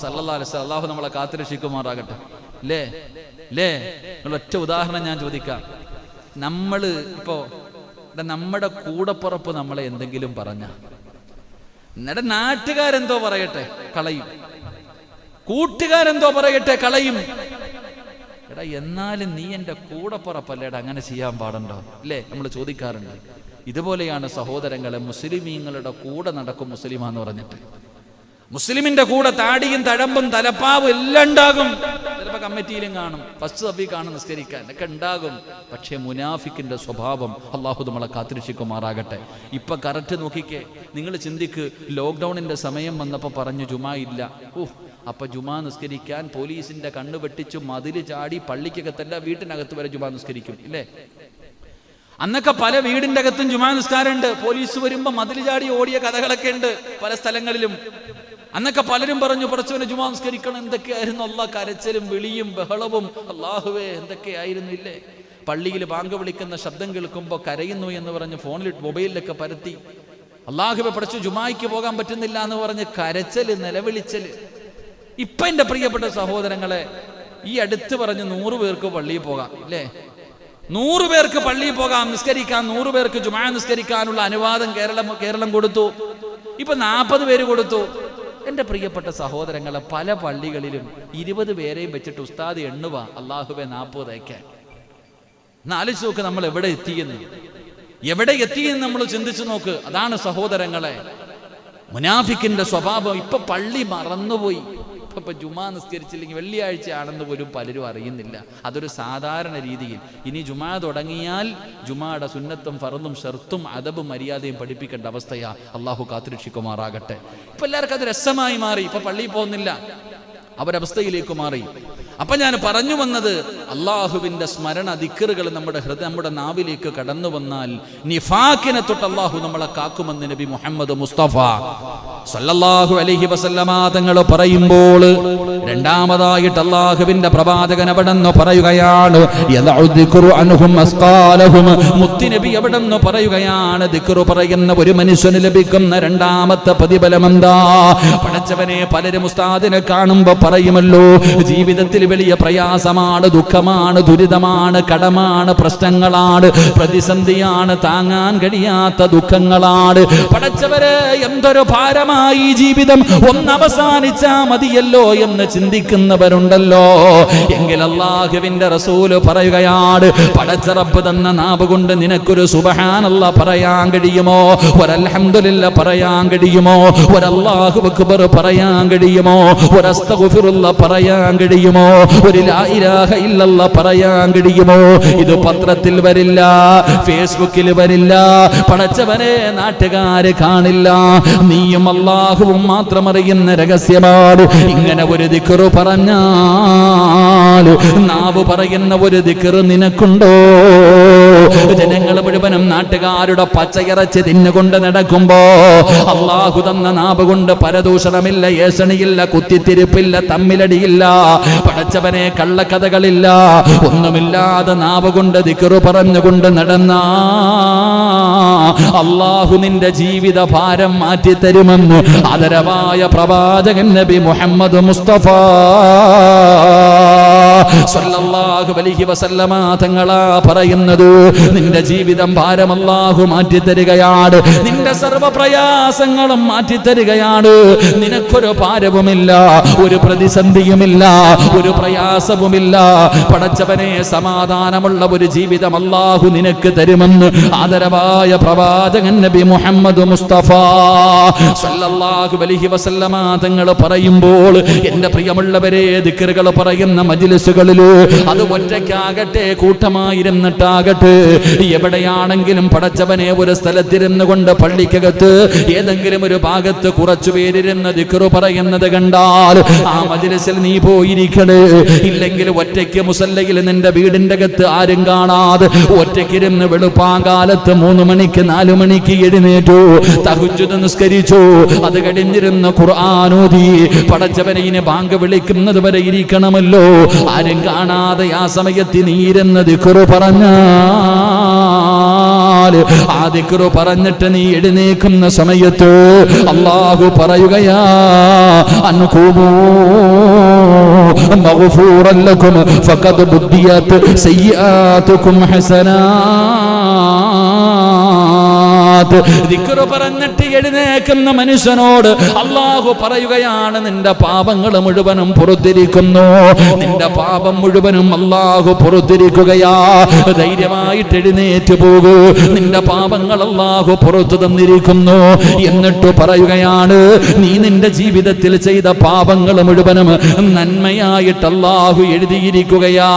സല്ലല്ലാഹു അലൈഹി വസല്ലം. അള്ളാഹു നമ്മളെ കാത്തുരക്ഷിക്കുമാറാകട്ടെ. ഒറ്റ ഉദാഹരണം ഞാൻ ചോദിക്കാം. നമ്മുടെ കൂടപ്പുറപ്പ് നമ്മളെ എന്തെങ്കിലും പറഞ്ഞ, എന്നിട്ട് നാട്ടുകാരെന്തോ പറയട്ടെ കളയും, കൂട്ടുകാരെന്തോ പറയട്ടെ കളയും. എടാ, എന്നാലും നീ എൻ്റെ കൂടപ്പുറപ്പല്ലേടാ, അങ്ങനെ ചെയ്യാൻ പാടുണ്ടോ? അല്ലേ, നമ്മൾ ചോദിക്കാറുണ്ട്. ഇതുപോലെയാണ് സഹോദരങ്ങളെ, മുസ്ലിമീങ്ങളുടെ കൂടെ നടക്കും മുസ്ലിമാന്ന് പറഞ്ഞിട്ട്. മുസ്ലിമിന്റെ കൂടെ താടിയും തഴമ്പും തലപ്പാവും എല്ലാം ഉണ്ടാകും. ചിലപ്പോൾ കമ്മിറ്റിയിലും കാണും, ഫസ്റ്റ് സഫിൽ കാണും, നിസ്കരിക്കാൻ ഒക്കെ ഉണ്ടാകും. പക്ഷേ മുനാഫിക്കിന്റെ സ്വഭാവം അള്ളാഹു നമ്മളെ കാത്തുരക്ഷിക്കുമാറാകട്ടെ. ഇപ്പൊ കറക്റ്റ് നോക്കിക്കേ, നിങ്ങൾ ചിന്തിക്ക്, ലോക്ക്ഡൌണിന്റെ സമയം വന്നപ്പോൾ പറഞ്ഞു ജുമാ ഇല്ല. അപ്പൊ ജുമാ നിസ്കരിക്കാൻ പോലീസിന്റെ കണ്ണു വെട്ടിച്ചു മതില് ചാടി പള്ളിക്കകത്തല്ല വീട്ടിനകത്ത് വരെ ജുമാ നിസ്കരിക്കും, ഇല്ലേ? അന്നൊക്കെ പല വീടിന്റെ അകത്തും ജുമാ നിസ്കാരമുണ്ട്. പോലീസ് വരുമ്പോ മതില് ചാടി ഓടിയ കഥകളൊക്കെ ഉണ്ട് പല സ്ഥലങ്ങളിലും. അന്നൊക്കെ പലരും പറഞ്ഞു, കുറച്ചവനെ ജുമാ നിസ്കരിക്കണം. എന്തൊക്കെയായിരുന്നു അള്ളാഹ്, കരച്ചിലും വിളിയും ബഹളവും, അള്ളാഹുവേ എന്തൊക്കെയായിരുന്നു, ഇല്ലേ? പള്ളിയിൽ ബാങ്ക് വിളിക്കുന്ന ശബ്ദം കേൾക്കുമ്പോൾ കരയുന്നു എന്ന് പറഞ്ഞ് ഫോണിൽ മൊബൈലിലൊക്കെ പരത്തി, അള്ളാഹുവെ പഠിച്ചു ജുമായ്ക്ക് പോകാൻ പറ്റുന്നില്ല എന്ന് പറഞ്ഞ് കരച്ചല്, നിലവിളിച്ചല്. ഇപ്പൊ എൻ്റെ പ്രിയപ്പെട്ട സഹോദരങ്ങളെ, ഈ അടുത്ത് പറഞ്ഞ് 100 പേർക്ക് പള്ളിയിൽ പോകാം, അല്ലേ? 100 പേർക്ക് പള്ളിയിൽ പോകാം, നിസ്കരിക്കാം. 100 പേർക്ക് ജുമാ നിസ്കരിക്കാനുള്ള അനുവാദം കേരളം കൊടുത്തു. ഇപ്പൊ 40 പേര് കൊടുത്തു. എൻ്റെ പ്രിയപ്പെട്ട സഹോദരങ്ങളെ, പല പള്ളികളിലും 20 പേരെയും വെച്ചിട്ട് ഉസ്താദ് എണ്ണുക, അള്ളാഹുവെ 40 തേക്കാൻ. ആലോചിച്ച് നോക്ക്, നമ്മൾ എവിടെ എത്തിയെന്ന് നമ്മൾ ചിന്തിച്ചു നോക്ക്. അതാണ് സഹോദരങ്ങളെ മുനാഫിക്കിന്റെ സ്വഭാവം. ഇപ്പൊ പള്ളി മറന്നുപോയി. ഇപ്പൊ ജുമാ നിസ്കരിച്ചില്ലെങ്കിൽ വെള്ളിയാഴ്ച ആണെന്ന് പോലും പലരും അറിയുന്നില്ല. അതൊരു സാധാരണ രീതിയിൽ. ഇനി ജുമാ തുടങ്ങിയാൽ ജുമായുടെ സുന്നത്തും ഫർളും ഷർത്തും അദബും മര്യാദയും പഠിപ്പിക്കേണ്ട അവസ്ഥയാ. അള്ളാഹു കാത്തുരക്ഷിക്കുമാറാകട്ടെ. ഇപ്പൊ എല്ലാവർക്കും അത് രസമായി മാറി. ഇപ്പൊ പള്ളിയിൽ പോകുന്നില്ല, അവരവസ്ഥയിലേക്ക് മാറി. അപ്പൊ ഞാൻ പറഞ്ഞു വന്നത്, അള്ളാഹുവിന്റെ സ്മരണ ദിക്റുകൾ നമ്മുടെ നാവിലേക്ക് കടന്നു വന്നാൽ നിഫാക്കിനെ തൊട്ട് അള്ളാഹു നമ്മളെ കാക്കുമെന്ന് നബി മുഹമ്മദ് മുസ്തഫ സല്ലല്ലാഹു അലൈഹി വസല്ലമ തങ്ങൾ പറയുമ്പോൾ, രണ്ടാമതായിട്ട് അള്ളാഹുവിന്റെ പ്രവാചകൻ എവിടെന്ന് പറയുകയാണ്, മുത്തുനബി എവിടെന്ന് പറയുകയാണ്, ദിക്റ് പറയുന്ന ഒരു മനുഷ്യന് ലഭിക്കുന്ന രണ്ടാമത്തെ പ്രതിഫലം എന്താ? പടച്ചവനെ, പലരും ഉസ്താദിനെ കാണുമ്പോ പറയുമല്ലോ, ജീവിതത്തിൽ വലിയ പ്രയാസമാണ്, ദുഃഖമാണ്, ദുരിതമാണ്, കടമാണ്, പ്രശ്നങ്ങളാണ്, പ്രതിസന്ധിയാണ്, താങ്ങാൻ കഴിയാത്ത ദുഃഖങ്ങളാണ്. പടച്ചവരെ, എന്തൊരു ഭാരമായി ജീവിതം, ഒന്നവസാനിച്ചാ മതിയല്ലോ എന്ന് ചിന്തിക്കുന്നവരുണ്ടല്ലോ. എങ്കിൽ അല്ലാഹുവിന്റെ റസൂല് പറയുകയാണ്, പടച്ച റബ്ബ് തന്ന നാവ് കൊണ്ട് നിനക്കൊരു സുബ്ഹാനല്ലാഹ് പറയാൻ കഴിയുമോ? ഒരൽഹംദുലില്ലാഹ് പറയാൻ കഴിയുമോ? ഒരല്ലാഹു അക്ബർ പറയാൻ കഴിയുമോ? ഒരസ്തഗ്ഫിറുല്ലാഹ് പറയാൻ കഴിയുമോ? ഒരു ലാ ഇലാഹ ഇല്ലല്ലാഹ് പറയാൻ കഴിയുമോ? ഇത് പത്രത്തിൽ വരില്ല, ഫേസ്ബുക്കിൽ വരില്ല, പടച്ചവനെ നാട്ടുകാര് കാണില്ല. നീയും അല്ലാഹുവും മാത്രം അറിയുന്ന രഹസ്യമാണ്. ഇങ്ങനെ ഒരു ദിക്റ് പറഞ്ഞാൽ, നാവ് പറയുന്ന ഒരു ദിക്റ് നിനക്കുണ്ടോ? ജനങ്ങൾ മുഴുവനും നാട്ടുകാരുടെ പച്ചയിറച്ചി തിന്നുകൊണ്ട് നടക്കുമ്പോ അല്ലാഹു തന്ന നാവ് കൊണ്ട് പരദൂഷണമില്ല, ഏഷണിയില്ല, കുത്തിത്തിരിപ്പില്ല, തമ്മിലടിയില്ല, പടച്ചവനെ കള്ളക്കഥകളില്ല, ഒന്നുമില്ലാതെ നാവ് കൊണ്ട് ദിക്റ് പറഞ്ഞുകൊണ്ട് നടന്ന അല്ലാഹു നിന്റെ ജീവിത ഭാരം മാറ്റിത്തരുമെന്ന് ആദരവായ പ്രവാചകൻ നബി മുഹമ്മദ് മുസ്തഫ സല്ലല്ലാഹു അലൈഹി വസല്ലമ തങ്ങളാ പറയുന്നത്. നിന്റെ ജീവിതം ഭാരം അല്ലാഹു മാറ്റിത്തരികയാണ്, നിന്റെ സർവ്വ പ്രയാസങ്ങളും മാറ്റിത്തരികയാണ്. നിനക്കൊരു ഭാരവുമില്ല, ഒരു പ്രതിസന്ധിയുമില്ല, ഒരു പ്രയാസവുമില്ല. പടച്ചവനെ, സമാധാനമുള്ള ഒരു ജീവിതം അല്ലാഹു നിനക്ക് തരുമെന്ന് ആദരവായ പ്രവാചകൻ നബി മുഹമ്മദ് മുസ്തഫ സല്ലല്ലാഹു അലൈഹി വസല്ലമ തങ്ങൾ പറയുമ്പോൾ, എൻ്റെ പ്രിയമുള്ളവരെ, ദിക്റുകൾ പറയുന്ന മജ്ലിസുകളില്, അത് ഒറ്റയ്ക്കാകട്ടെ കൂട്ടമായിരുന്നിട്ടാകട്ടെ, എവിടെയാണെങ്കിലും പടച്ചവനെ, ഒരു സ്ഥലത്തിരുന്നു കൊണ്ട് പള്ളിക്കകത്ത് ഏതെങ്കിലും ഒരു ഭാഗത്ത് കുറച്ചു പേരിരുന്ന് ദിക്റ് പറയുന്നത് കണ്ടാൽ ആ മജ്ലിസിൽ നീ പോയിരിക്കണേ. ഇല്ലെങ്കിൽ ഒറ്റയ്ക്ക് മുസല്ലയിൽ നിന്റെ വീടിന്റെ അകത്ത് ആരും കാണാതെ ഒറ്റയ്ക്കിരുന്ന് വെളുപ്പാങ്കാലത്ത് 3 മണിക്ക് 4 മണിക്ക് എഴുന്നേറ്റു, തഹജ്ജുദ് നിസ്കരിച്ചു, അത് കഴിഞ്ഞിരുന്ന് ഖുർആൻ ഓതി, പടച്ചവനെ ഇനി ബാങ്ക് വിളിക്കുന്നത് വരെ ഇരിക്കണമല്ലോ, ആരും കാണാതെ ആ സമയത്ത് നീ ഇരുന്ന് ദിക്റ് പറഞ്ഞാൽ, ആ ദിക്റ് പറഞ്ഞിട്ട് നീ എഴുന്നേക്കുന്ന സമയത്ത് അല്ലാഹു പറയുകയാ, അൻഖൂമൂ മഗ്ഫൂറൻ ലക്കും ഫഖദ് ബുദ്ദിയത് സയ്യിആതുകും ഹസനാത്. ദിക്റ് പറഞ്ഞിട്ട് എഴുന്നേക്കുന്ന മനുഷ്യനോട് അല്ലാഹു പറയുകയാണ്, നിന്റെ പാപങ്ങൾ മുഴുവനും പുറത്തിരിക്കുന്നു, നിന്റെ പാപം മുഴുവനും അല്ലാഹു പുറത്തിരിക്കുകയാ. ധൈര്യമായിട്ട് എഴുന്നേറ്റ് പോകൂ, നിന്റെ പാപങ്ങൾ അല്ലാഹു പുറത്തു തന്നിരിക്കുന്നു. എന്നിട്ട് പറയുകയാണ്, നീ നിന്റെ ജീവിതത്തിൽ ചെയ്ത പാപങ്ങൾ മുഴുവനും നന്മയായിട്ട് അല്ലാഹു എഴുതിയിരിക്കുകയാ.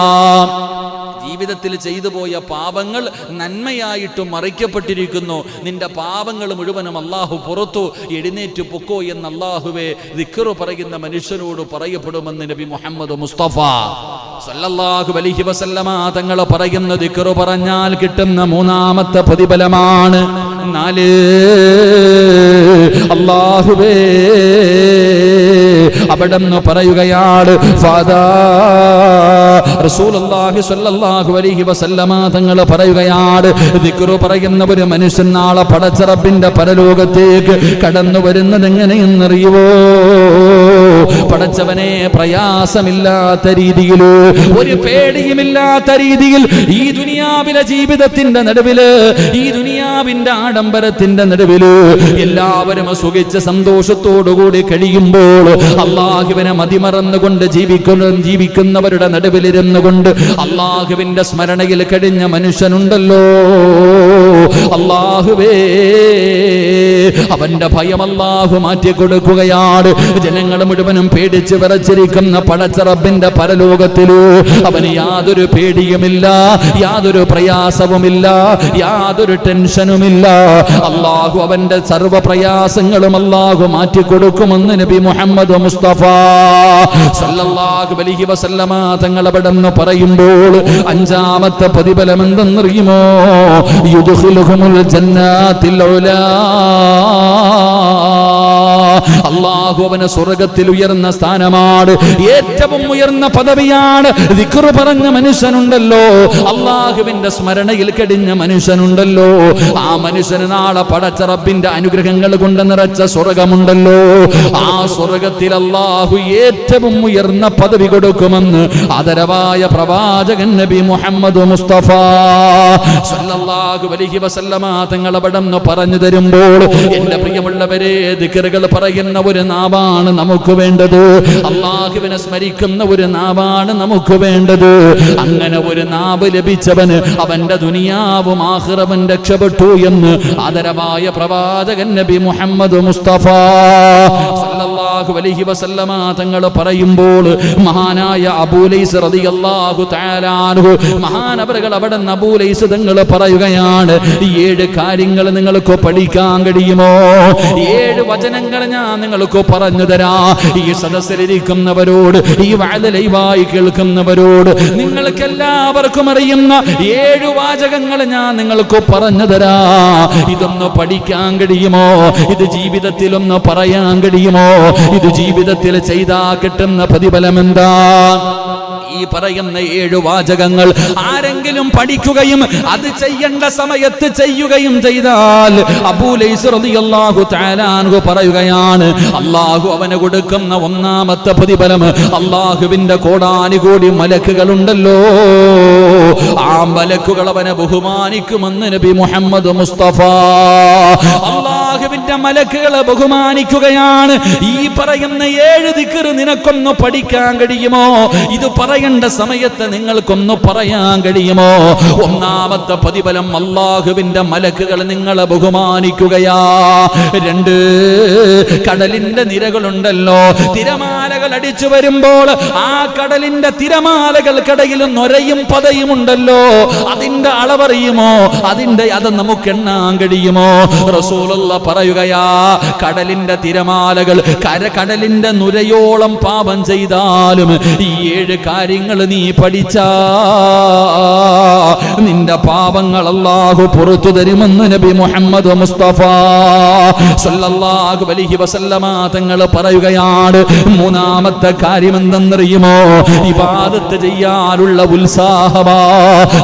ജീവിതത്തിൽ ചെയ്തു പോയ പാപങ്ങൾ നന്മയായിട്ട് മറിക്കപ്പെട്ടിരിക്കുന്നു. നിന്റെ പാപങ്ങൾ മുഴുവനും അല്ലാഹു പുറത്തു എഴുന്നേറ്റ് പൊക്കോ എന്ന് അല്ലാഹുവേ ദിക്റ് പറയുന്ന മനുഷ്യനോട് പറയപ്പെടുമെന്ന് നബി മുഹമ്മദ് മുസ്തഫ സല്ലല്ലാഹു അലൈഹി വസല്ലമ തങ്ങൾ പറയുന്ന ദിക്റ് പറഞ്ഞാൽ കിട്ടുന്ന 3ാമത്തെ പ്രതിഫലമാണ് 4. അല്ലാഹുവേ, അവിടെന്ന് പറയുകയാണ് ഫാദാ റസൂലുള്ളാഹി സ്വല്ലല്ലാഹു അലൈഹി വസല്ലമ തങ്ങൾ പറയുകയാണ്, ദിക്ർ പറയുന്ന ഒരു മനുഷ്യൻ നാളെ പടച്ച റബ്ബിന്റെ പരലോകത്തേക്ക് കടന്നു വരുന്നത് എങ്ങനെയെന്നറിയുവോ? പടച്ചവനെ പ്രയാസമില്ലാത്ത രീതിയിൽ, ഒരു പേടിയുമില്ലാത്ത രീതിയിൽ ഈ ദുനിയാവിലെ ജീവിതത്തിന്റെ നടുവില്, ഈ ദുനിയാവിന്റെ ആഡംബരത്തിന്റെ നടുവില് എല്ലാവരും സുഖിച്ച് സന്തോഷത്തോടുകൂടി കഴിയുമ്പോൾ അള്ളാഹുവിനെ മതിമറന്നുകൊണ്ട് ജീവിക്കുന്നവരുടെ നടുവിലിരുന്നു കൊണ്ട് അള്ളാഹുവിന്റെ സ്മരണയിൽ കഴിഞ്ഞ മനുഷ്യനുണ്ടല്ലോ, അള്ളാഹുവേ അവന്റെ ഭയം അള്ളാഹു മാറ്റിക്കൊടുക്കുകയാണ്. ജനങ്ങൾ മുഴുവനും പേടിച്ച് വിറച്ചിരിക്കുന്ന പടച്ച റബ്ബിന്റെ പരലോകത്തില് അവന് യാതൊരു പേടിയുമില്ല, യാതൊരു പ്രയാസവുമില്ല, യാതൊരു ടെൻഷനുമില്ല. അള്ളാഹു അവന്റെ സർവ്വ പ്രയാസങ്ങളും അള്ളാഹു മാറ്റിക്കൊടുക്കുമെന്ന് നബി മുഹമ്മദ് മുസ്തഫ സല്ലല്ലാഹു അലൈഹി വസല്ലമ തങ്ങൾ അവിടെന്ന് പറയുമ്പോൾ അഞ്ചാമത്തെ പ്രതിഫലം എന്തെന്നറിയുമോ? യുദ്ഖിലുഹുമുൽ ജന്നാത്തിൽ ഉലാ, അല്ലാഹു അവന് സ്വർഗ്ഗത്തിൽ ഉയർന്ന സ്ഥാനമാണ്, ഏറ്റവും ഉയർന്ന പദവിയാണ്. ദിക്ർ പറഞ്ഞ മനുഷ്യനുണ്ടല്ലോ, അല്ലാഹുവിന്റെ സ്മരണയിൽ കഴിഞ്ഞ മനുഷ്യനുണ്ടല്ലോ, ആ മനുഷ്യന് നാളെ പടച്ച റബ്ബിന്റെ അനുഗ്രഹങ്ങൾ കൊണ്ട് നിറച്ച സ്വർഗ്ഗമുണ്ടല്ലോ, ആ സ്വർഗ്ഗത്തിൽ അല്ലാഹു ഏറ്റവും ഉയർന്ന പദവി കൊടുക്കുമെന്ന് ആദരവായ പ്രവാചകൻ നബി മുഹമ്മദ് മുസ്തഫ സല്ലല്ലാഹു അലൈഹി വസല്ലമ തങ്ങൾ അവിടെന്ന് പറഞ്ഞു തരുമ്പോൾ, എന്റെ പ്രിയമുള്ളവരെ, ദിക്റുകൾ പറയുന്ന ഒരു നാവാണ് നമുക്ക് വേണ്ടത്, അല്ലാഹുവിനെ സ്മരിക്കുന്ന ഒരു നാവാണ് നമുക്ക് വേണ്ടത്. അങ്ങനെ ഒരു നാവ് ലഭിച്ചവന് അവന്റെ ദുനിയാവും ആഖിറവും രക്ഷപ്പെട്ടു എന്ന് ആദരവായ പ്രവാചകൻ നബി മുഹമ്മദ് മുസ്തഫ സല്ലല്ലാഹു അലൈഹി വസല്ലമ തങ്ങൾ പറയുമ്പോൾ മഹാനായ അബൂ ലൈസ് റളിയല്ലാഹു തആല അൻഹു മഹാനവറുകൾ അവിടെ അബൂ ലൈസ് തങ്ങൾ പറയുകയാണ്, 7 കാര്യങ്ങൾ നിങ്ങൾക്ക് പഠിക്കാൻ കഴിയുമോ? 7 വചനങ്ങൾ ഞാൻ നിങ്ങൾക്ക് പറഞ്ഞു തരാം. ഈ സദസ്സിലിരിക്കുന്നവരോട്, ഈ വഅദ് ലൈവായി കേൾക്കുന്നവരോട്, നിങ്ങൾക്ക് എല്ലാവർക്കും അറിയുന്ന 7 വാചകങ്ങൾ ഞാൻ നിങ്ങൾക്ക് പറഞ്ഞു തരാം. ഇതൊന്ന് പഠിക്കാൻ കഴിയുമോ? ഇത് ജീവിതത്തിലൊന്ന് പറയാൻ കഴിയുമോ? ഇത് ജീവിതത്തിൽ ചെയ്താ കിട്ടുന്ന പ്രതിഫലം എന്താ? ഈ പറയുന്ന 7 വാചകങ്ങൾ ആരെങ്കിലും പഠിക്കുകയും അത് ചെയ്യേണ്ട സമയത്ത് ചെയ്യുകയും ചെയ്താൽ അബൂ ലൈസ് റളിയല്ലാഹു തആല അൻഹു പറയുകയാണ്, അല്ലാഹു അവന് കൊടുക്കുന്ന ഒന്നാമത്തെ പ്രതിഫലം, അല്ലാഹുവിന്റെ കോടാനുകോടി മലക്കുകളുണ്ടല്ലോ, ആ മലക്കുകൾ അവനെ ബഹുമാനിക്കുമെന്ന് നബി മുഹമ്മദ് മുസ്തഫ. അല്ലാഹുവിന്റെ മലക്കുകളെ ബഹുമാനിക്കുകയാണ്. ഈ പറയുന്ന 7 ദിക്ർ നിനക്കൊന്ന് പഠിക്കാൻ കഴിയുമോ? ഇത് പറയേണ്ട സമയത്ത് നിങ്ങൾക്കൊന്ന് പറയാൻ കഴിയുമോ? ഒന്നാമത്തെ പ്രതിഫലം, അല്ലാഹുവിന്റെ മലക്കുകൾ നിങ്ങളെ ബഹുമാനിക്കുകയാ. 2, കടലിന്റെ നിരകളുണ്ടല്ലോ, തിരമാലകൾ അടിച്ചു വരുമ്പോൾ ആ കടലിന്റെ തിരമാലകൾക്കിടയിൽ നൊരയും പതയും ഉണ്ടല്ലോ, അതിന്റെ അളവറിയുമോ? അത് നമുക്ക് എണ്ണാൻ കഴിയുമോ? റസൂലുള്ളാഹി പറയുകയാ, കടലിന്റെ തിരമാലകൾ കടലിന്റെ നുരയോളം പാപം ചെയ്താലും ഈ 7 കാര്യങ്ങൾ നീ പഠിച്ചാ നിന്റെ പാപങ്ങൾ അല്ലാഹു പുറത്തു തരുമെന്ന് നബി മുഹമ്മദ് മുസ്തഫ സല്ലല്ലാഹു അലൈഹി വസല്ലമ തങ്ങൾ പറയുകയാണ്. മൂന്നാമത്തെ കാര്യം എന്തെന്നറിയുമോ? ഇബാദത്ത് ചെയ്യാനുള്ള ഉത്സാഹമാ.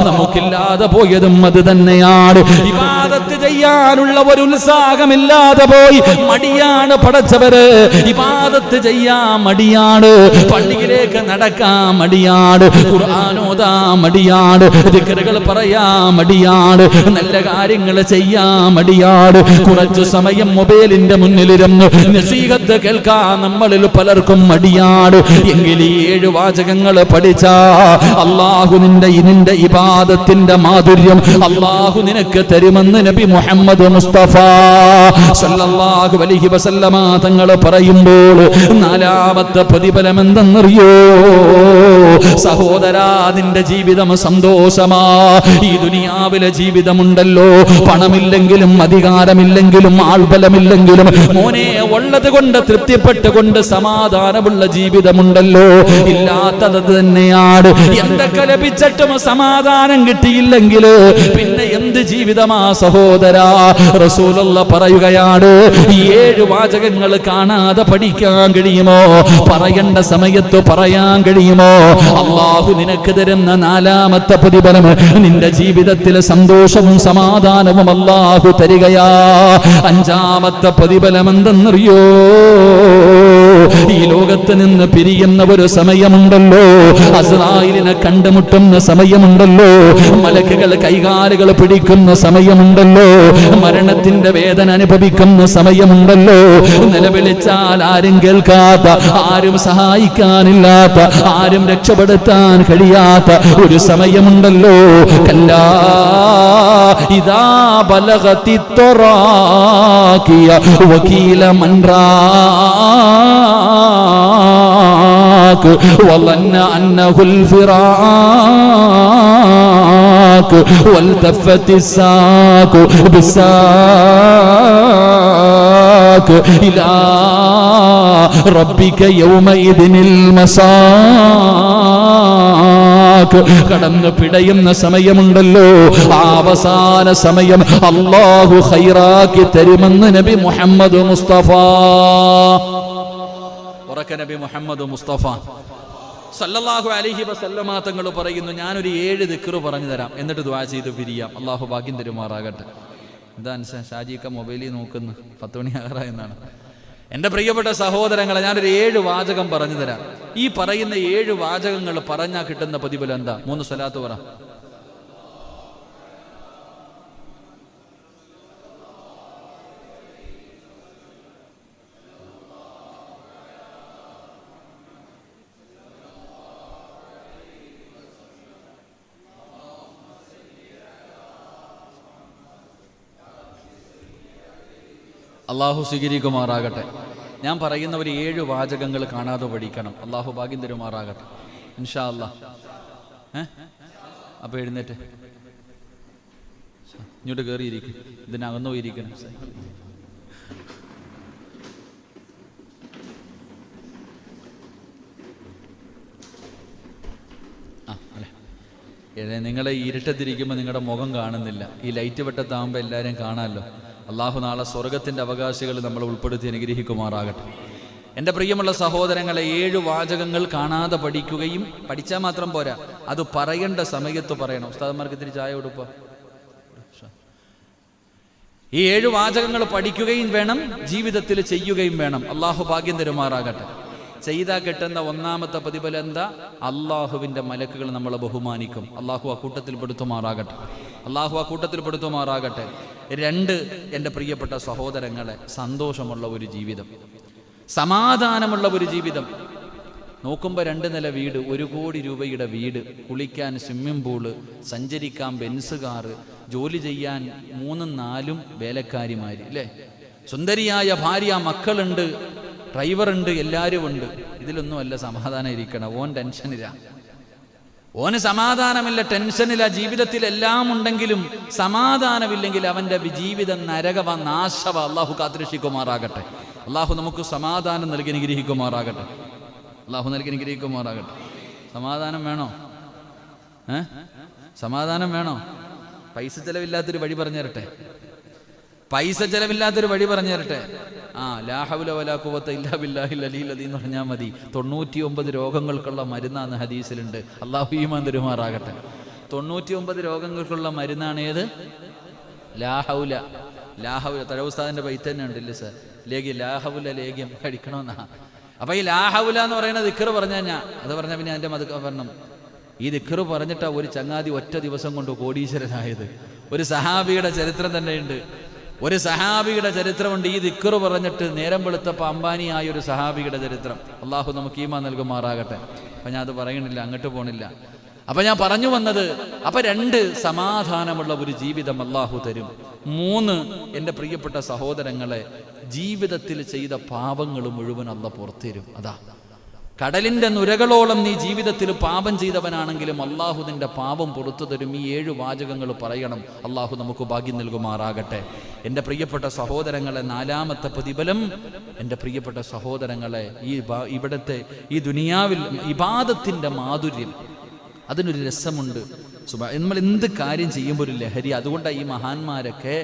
നമുക്കില്ലാതെ പോയതും അത് തന്നെയാണ്. ഇബാദത്ത് ചെയ്യാനുള്ള ഒരു ഉത്സാഹമില്ലാതെ പോയി, മടിയാണ് പടച്ചവര്. ഇബാദത്ത് ചെയ്യാൻ മടിയാണ്, പള്ളിയിലേക്ക് നടക്കാൻ മടിയാണ്, ഖുർആൻ ഓതാൻ മടിയാണ്, ദിക്റുകൾ പറയാൻ മടിയാണ്, നല്ല കാര്യങ്ങൾ ചെയ്യാൻ മടിയാണ്. കുറച്ചു സമയം മൊബൈലിന്റെ മുന്നിലിരുന്ന് നസീഹത്ത് കേൾക്കാൻ നമ്മളിൽ പലർക്കും മടിയാണ്. എങ്കിൽ ഈ 7 വാചകങ്ങൾ പഠിച്ചാ അല്ലാഹു നിന്റെ ഇബാദത്തിന്റെ മാധുര്യം അല്ലാഹു നിനക്ക് തരുമെന്ന് നബി മുഹമ്മദ് മുസ്തഫ സല്ലല്ലാഹു അലൈഹി വസല്ലമ തങ്ങൾ പറയുമ്പോൾ നാലാമത്തെ പ്രതിഫലം എന്തെന്നറിയോ? സഹോദരാ, നിന്റെ ജീവിതം സന്തോഷമാ. ഈ ദുനിയാവിലെ ജീവിതമുണ്ടല്ലോ, പണമില്ലെങ്കിലും അധികാരമില്ലെങ്കിലും ആൾബലമില്ലെങ്കിലും മോനെ ഉള്ളത് കൊണ്ട് തൃപ്തിപ്പെട്ടുകൊണ്ട് സമാധാനമുള്ള ജീവിതമുണ്ടല്ലോ, ഇല്ലാത്തത് തന്നെയാണ്. എന്തൊക്കെ ലഭിച്ചിട്ടും സമാധാനം കിട്ടിയില്ലെങ്കിൽ പിന്നെ എന്ത് ജീവിതമാ സഹോദരാ? റസൂലുള്ളാഹി പറയുകയാണ്, ഈ 7 വാചകങ്ങൾ കാണാതെ പഠിക്കാൻ കഴിയുമോ? പറയേണ്ട സമയത്ത് പറയാൻ കഴിയുമോ? അല്ലാഹു നിനക്ക് തരുന്ന 4ാമത്തെ പ്രതിഫലം നിന്റെ ജീവിതത്തിൽ സന്തോഷവും സമാധാനവും അല്ലാഹു തരികയാ. 5ാമത്തെ പ്രതിഫലം എന്തെന്നറിയോ? ഈ ലോകത്ത് നിന്ന് പിരിയുന്ന ഒരു സമയമുണ്ടല്ലോ, അസ്രായിലിനെ കണ്ടുമുട്ടുന്ന സമയമുണ്ടല്ലോ, മലക്കുകൾ കൈകാലുകൾ പിടിക്കുന്ന സമയമുണ്ടല്ലോ, മരണത്തിന്റെ വേദന അനുഭവിക്കുന്ന സമയമുണ്ടല്ലോ, നിലവിളിച്ചാൽ ആരും കേൾക്കാത്ത, ആരും സഹായിക്കാനില്ലാത്ത, ആരും രക്ഷപ്പെടുത്താൻ കഴിയാത്ത ഒരു സമയമുണ്ടല്ലോ. കല്ലാ ഇദാ ബലഗതി തറാഖിയ വകീല മൻ റാഖ് വളന്ന അന്നഹുൽ ഫിറാഖ് വൽതഫത്തി الساق بالساق إلى ربك يومئذ المساق. കടന്നു പിടയുന്ന സമയമുണ്ടല്ലോ, അവസാന സമയം അല്ലാഹു ഖൈറാക്കി തരുമെന്ന് നബി മുഹമ്മദ് മുസ്തഫ. ഉറക്ക നബി മുഹമ്മദ് മുസ്തഫ സല്ലല്ലാഹു അലൈഹി വസല്ലമ തങ്ങൾ പറയുന്നു, ഞാനൊരു 7 ദിക്ർ പറഞ്ഞു തരാം, എന്നിട്ട് ദുആ ചെയ്ത് പിരിയാം. അള്ളാഹു ഭാഗ്യം തരുമാറാകട്ടെ. എന്താ ഷാജിക്ക മൊബൈലിൽ നോക്കുന്നു, 10 മണി ആകാറായെന്നാണ്. എൻ്റെ പ്രിയപ്പെട്ട സഹോദരങ്ങളെ, ഞാനൊരു 7 വാചകം പറഞ്ഞു തരാം. ഈ പറയുന്ന 7 വാചകങ്ങൾ പറഞ്ഞാൽ കിട്ടുന്ന പ്രതിഫലം എന്താ? 3 സ്വലാത്ത് പറ. അള്ളാഹു സ്വീകരിക്കുമാറാകട്ടെ. ഞാൻ പറയുന്ന ഒരു 7 വാചകങ്ങൾ കാണാതെ പഠിക്കണം. അള്ളാഹു ഭാഗ്യം തരുമാറാകട്ടെ ഇൻഷാ അല്ലാഹ്. അപ്പോൾ എഴുന്നേറ്റ് ഇങ്ങോട്ട് കയറിയിരിക്കും, ഇതിനകന്നു പോയിരിക്കണം. നിങ്ങൾ ഇരുട്ടത്തിരിക്കുമ്പോൾ നിങ്ങളുടെ മുഖം കാണുന്നില്ല, ഈ ലൈറ്റ് വെട്ടത്താകുമ്പോൾ എല്ലാവരും കാണാമല്ലോ. അള്ളാഹു നാളെ സ്വർഗത്തിൻ്റെ അവകാശികൾ നമ്മൾ ഉൾപ്പെടുത്തി അനുഗ്രഹിക്കുമാറാകട്ടെ. എൻ്റെ പ്രിയമുള്ള സഹോദരങ്ങളെ, 7 വാചകങ്ങൾ കാണാതെ പഠിക്കുകയും, പഠിച്ചാൽ മാത്രം പോരാ, അത് പറയേണ്ട സമയത്ത് പറയണം. ഉസ്താദന്മാർക്ക് ഇത്തിരി ചായ കൊടുക്കുക. ഈ 7 വാചകങ്ങൾ പഠിക്കുകയും വേണം, ജീവിതത്തിൽ ചെയ്യുകയും വേണം. അള്ളാഹു ഭാഗ്യം തരുമാറാകട്ടെ. ചെയ്താൽ കിട്ടുന്ന 1ാമത്തെ പ്രതിഫലം എന്താ? അള്ളാഹുവിൻ്റെ മലക്കുകൾ നമ്മളെ ബഹുമാനിക്കും. അള്ളാഹു ആ കൂട്ടത്തിൽ പെടുത്തുമാറാകട്ടെ. അള്ളാഹു ആ കൂട്ടത്തിൽ പെടുത്തുമാറാകട്ടെ. 2, എൻ്റെ പ്രിയപ്പെട്ട സഹോദരങ്ങളെ, സന്തോഷമുള്ള ഒരു ജീവിതം, സമാധാനമുള്ള ഒരു ജീവിതം. നോക്കുമ്പോൾ 2 നില വീട്, 1 കോടി രൂപയുടെ വീട്, കുളിക്കാൻ സ്വിമ്മിംഗ് പൂള്, സഞ്ചരിക്കാൻ ബെൻസ് കാറ്, ജോലി ചെയ്യാൻ 3, 4 വേലക്കാരിമാർ, അല്ലേ? സുന്ദരിയായ ഭാര്യ, മക്കളുണ്ട്, ഡ്രൈവറുണ്ട്, എല്ലാവരും ഉണ്ട്. ഇതിലൊന്നുമല്ല സമാധാനം ഇരിക്കണം. ഓൻ ടെൻഷനില്ല, ഓന് സമാധാനമില്ല, ടെൻഷനില്ല. ജീവിതത്തിൽ എല്ലാം ഉണ്ടെങ്കിലും സമാധാനമില്ലെങ്കിൽ അവൻ്റെ ജീവിതം നരകവ, നാശവ. അള്ളാഹു കാത്തുരക്ഷിക്കുമാറാകട്ടെ. അള്ളാഹു നമുക്ക് സമാധാനം നൽകി അനുഗ്രഹിക്കുമാറാകട്ടെ. അള്ളാഹു നൽകി അനുഗ്രഹിക്കുമാറാകട്ടെ. സമാധാനം വേണോ? സമാധാനം വേണോ? പൈസ ചെലവില്ലാത്തൊരു വഴി പറഞ്ഞു തരട്ടെ. പൈസ ചെലവില്ലാത്തൊരു വഴി പറഞ്ഞു തരട്ടെ. ലാ ഹൗല വലാ ഖുവത ഇല്ലാ ബില്ലാഹിൽ അലിയിൽ അദീം എന്ന് പറഞ്ഞാൽ മതി. 99 രോഗങ്ങൾക്കുള്ള മരുന്നാണ് ഹദീസിലുണ്ട്. അള്ളാഹു ഈമാൻ തരുമാറാകട്ടെ. 99 രോഗങ്ങൾക്കുള്ള മരുന്നാണ് ഏത്? ലാ ഹൗല. ലാ ഹൗല തഴവുസ്താദിന്റെ ബൈത്ത് തന്നെ ഉണ്ടല്ലേ സാർ, ലേഖ്യം, ലാ ഹൗല ലേഖ്യം കഴിക്കണമെന്നാ. അപ്പൊ ഈ ലാ ഹൗല എന്ന് പറയുന്ന ദിക്ർ പറഞ്ഞാൽ അത് പറഞ്ഞാൽ പിന്നെ അതിന്റെ മതം ഈ ദിക്ർ പറഞ്ഞിട്ടാ ഒരു ചങ്ങാതി ഒറ്റ ദിവസം കൊണ്ട് കോടീശ്വരനായത്. ഒരു സഹാബിയുടെ ചരിത്രം തന്നെയുണ്ട്. ഒരു സഹാബിയുടെ ചരിത്രമുണ്ട്. ഈ ദിക്ർ പറഞ്ഞിട്ട് നേരം വെളുത്തപ്പോൾ അംബാനിയായ ഒരു സഹാബിയുടെ ചരിത്രം. അള്ളാഹു നമുക്ക് ഈമാൻ നൽകുമാറാകട്ടെ. അപ്പം ഞാൻ അത് പറയണില്ല, അങ്ങോട്ട് പോണില്ല. അപ്പം ഞാൻ പറഞ്ഞു വന്നത്, അപ്പം 2 സമാധാനമുള്ള ഒരു ജീവിതം അള്ളാഹു തരും. 3 എൻ്റെ പ്രിയപ്പെട്ട സഹോദരങ്ങളെ, ജീവിതത്തിൽ ചെയ്ത പാപങ്ങൾ മുഴുവൻ അള്ളാഹ് പുറത്തുതരും. അതാ കടലിന്റെ നുരകളോളം നീ ജീവിതത്തിൽ പാപം ചെയ്തവനാണെങ്കിലും അള്ളാഹു നിന്റെ പാപം പുറത്തു തരും. ഈ 7 വാചകങ്ങൾ പറയണം. അള്ളാഹു നമുക്ക് ഭാഗ്യം നൽകുമാറാകട്ടെ. എൻ്റെ പ്രിയപ്പെട്ട സഹോദരങ്ങളെ, 4ാമത്തെ പ്രതിഫലം, എൻ്റെ പ്രിയപ്പെട്ട സഹോദരങ്ങളെ, ഇവിടുത്തെ ഈ ദുനിയാവിൽ ഇബാദത്തിന്റെ മാധുര്യം, അതിനൊരു രസമുണ്ട്. നമ്മൾ എന്ത് കാര്യം ചെയ്യുമ്പോൾ ഒരു ലഹരി. അതുകൊണ്ടാണ് ഈ മഹാന്മാരൊക്കെ,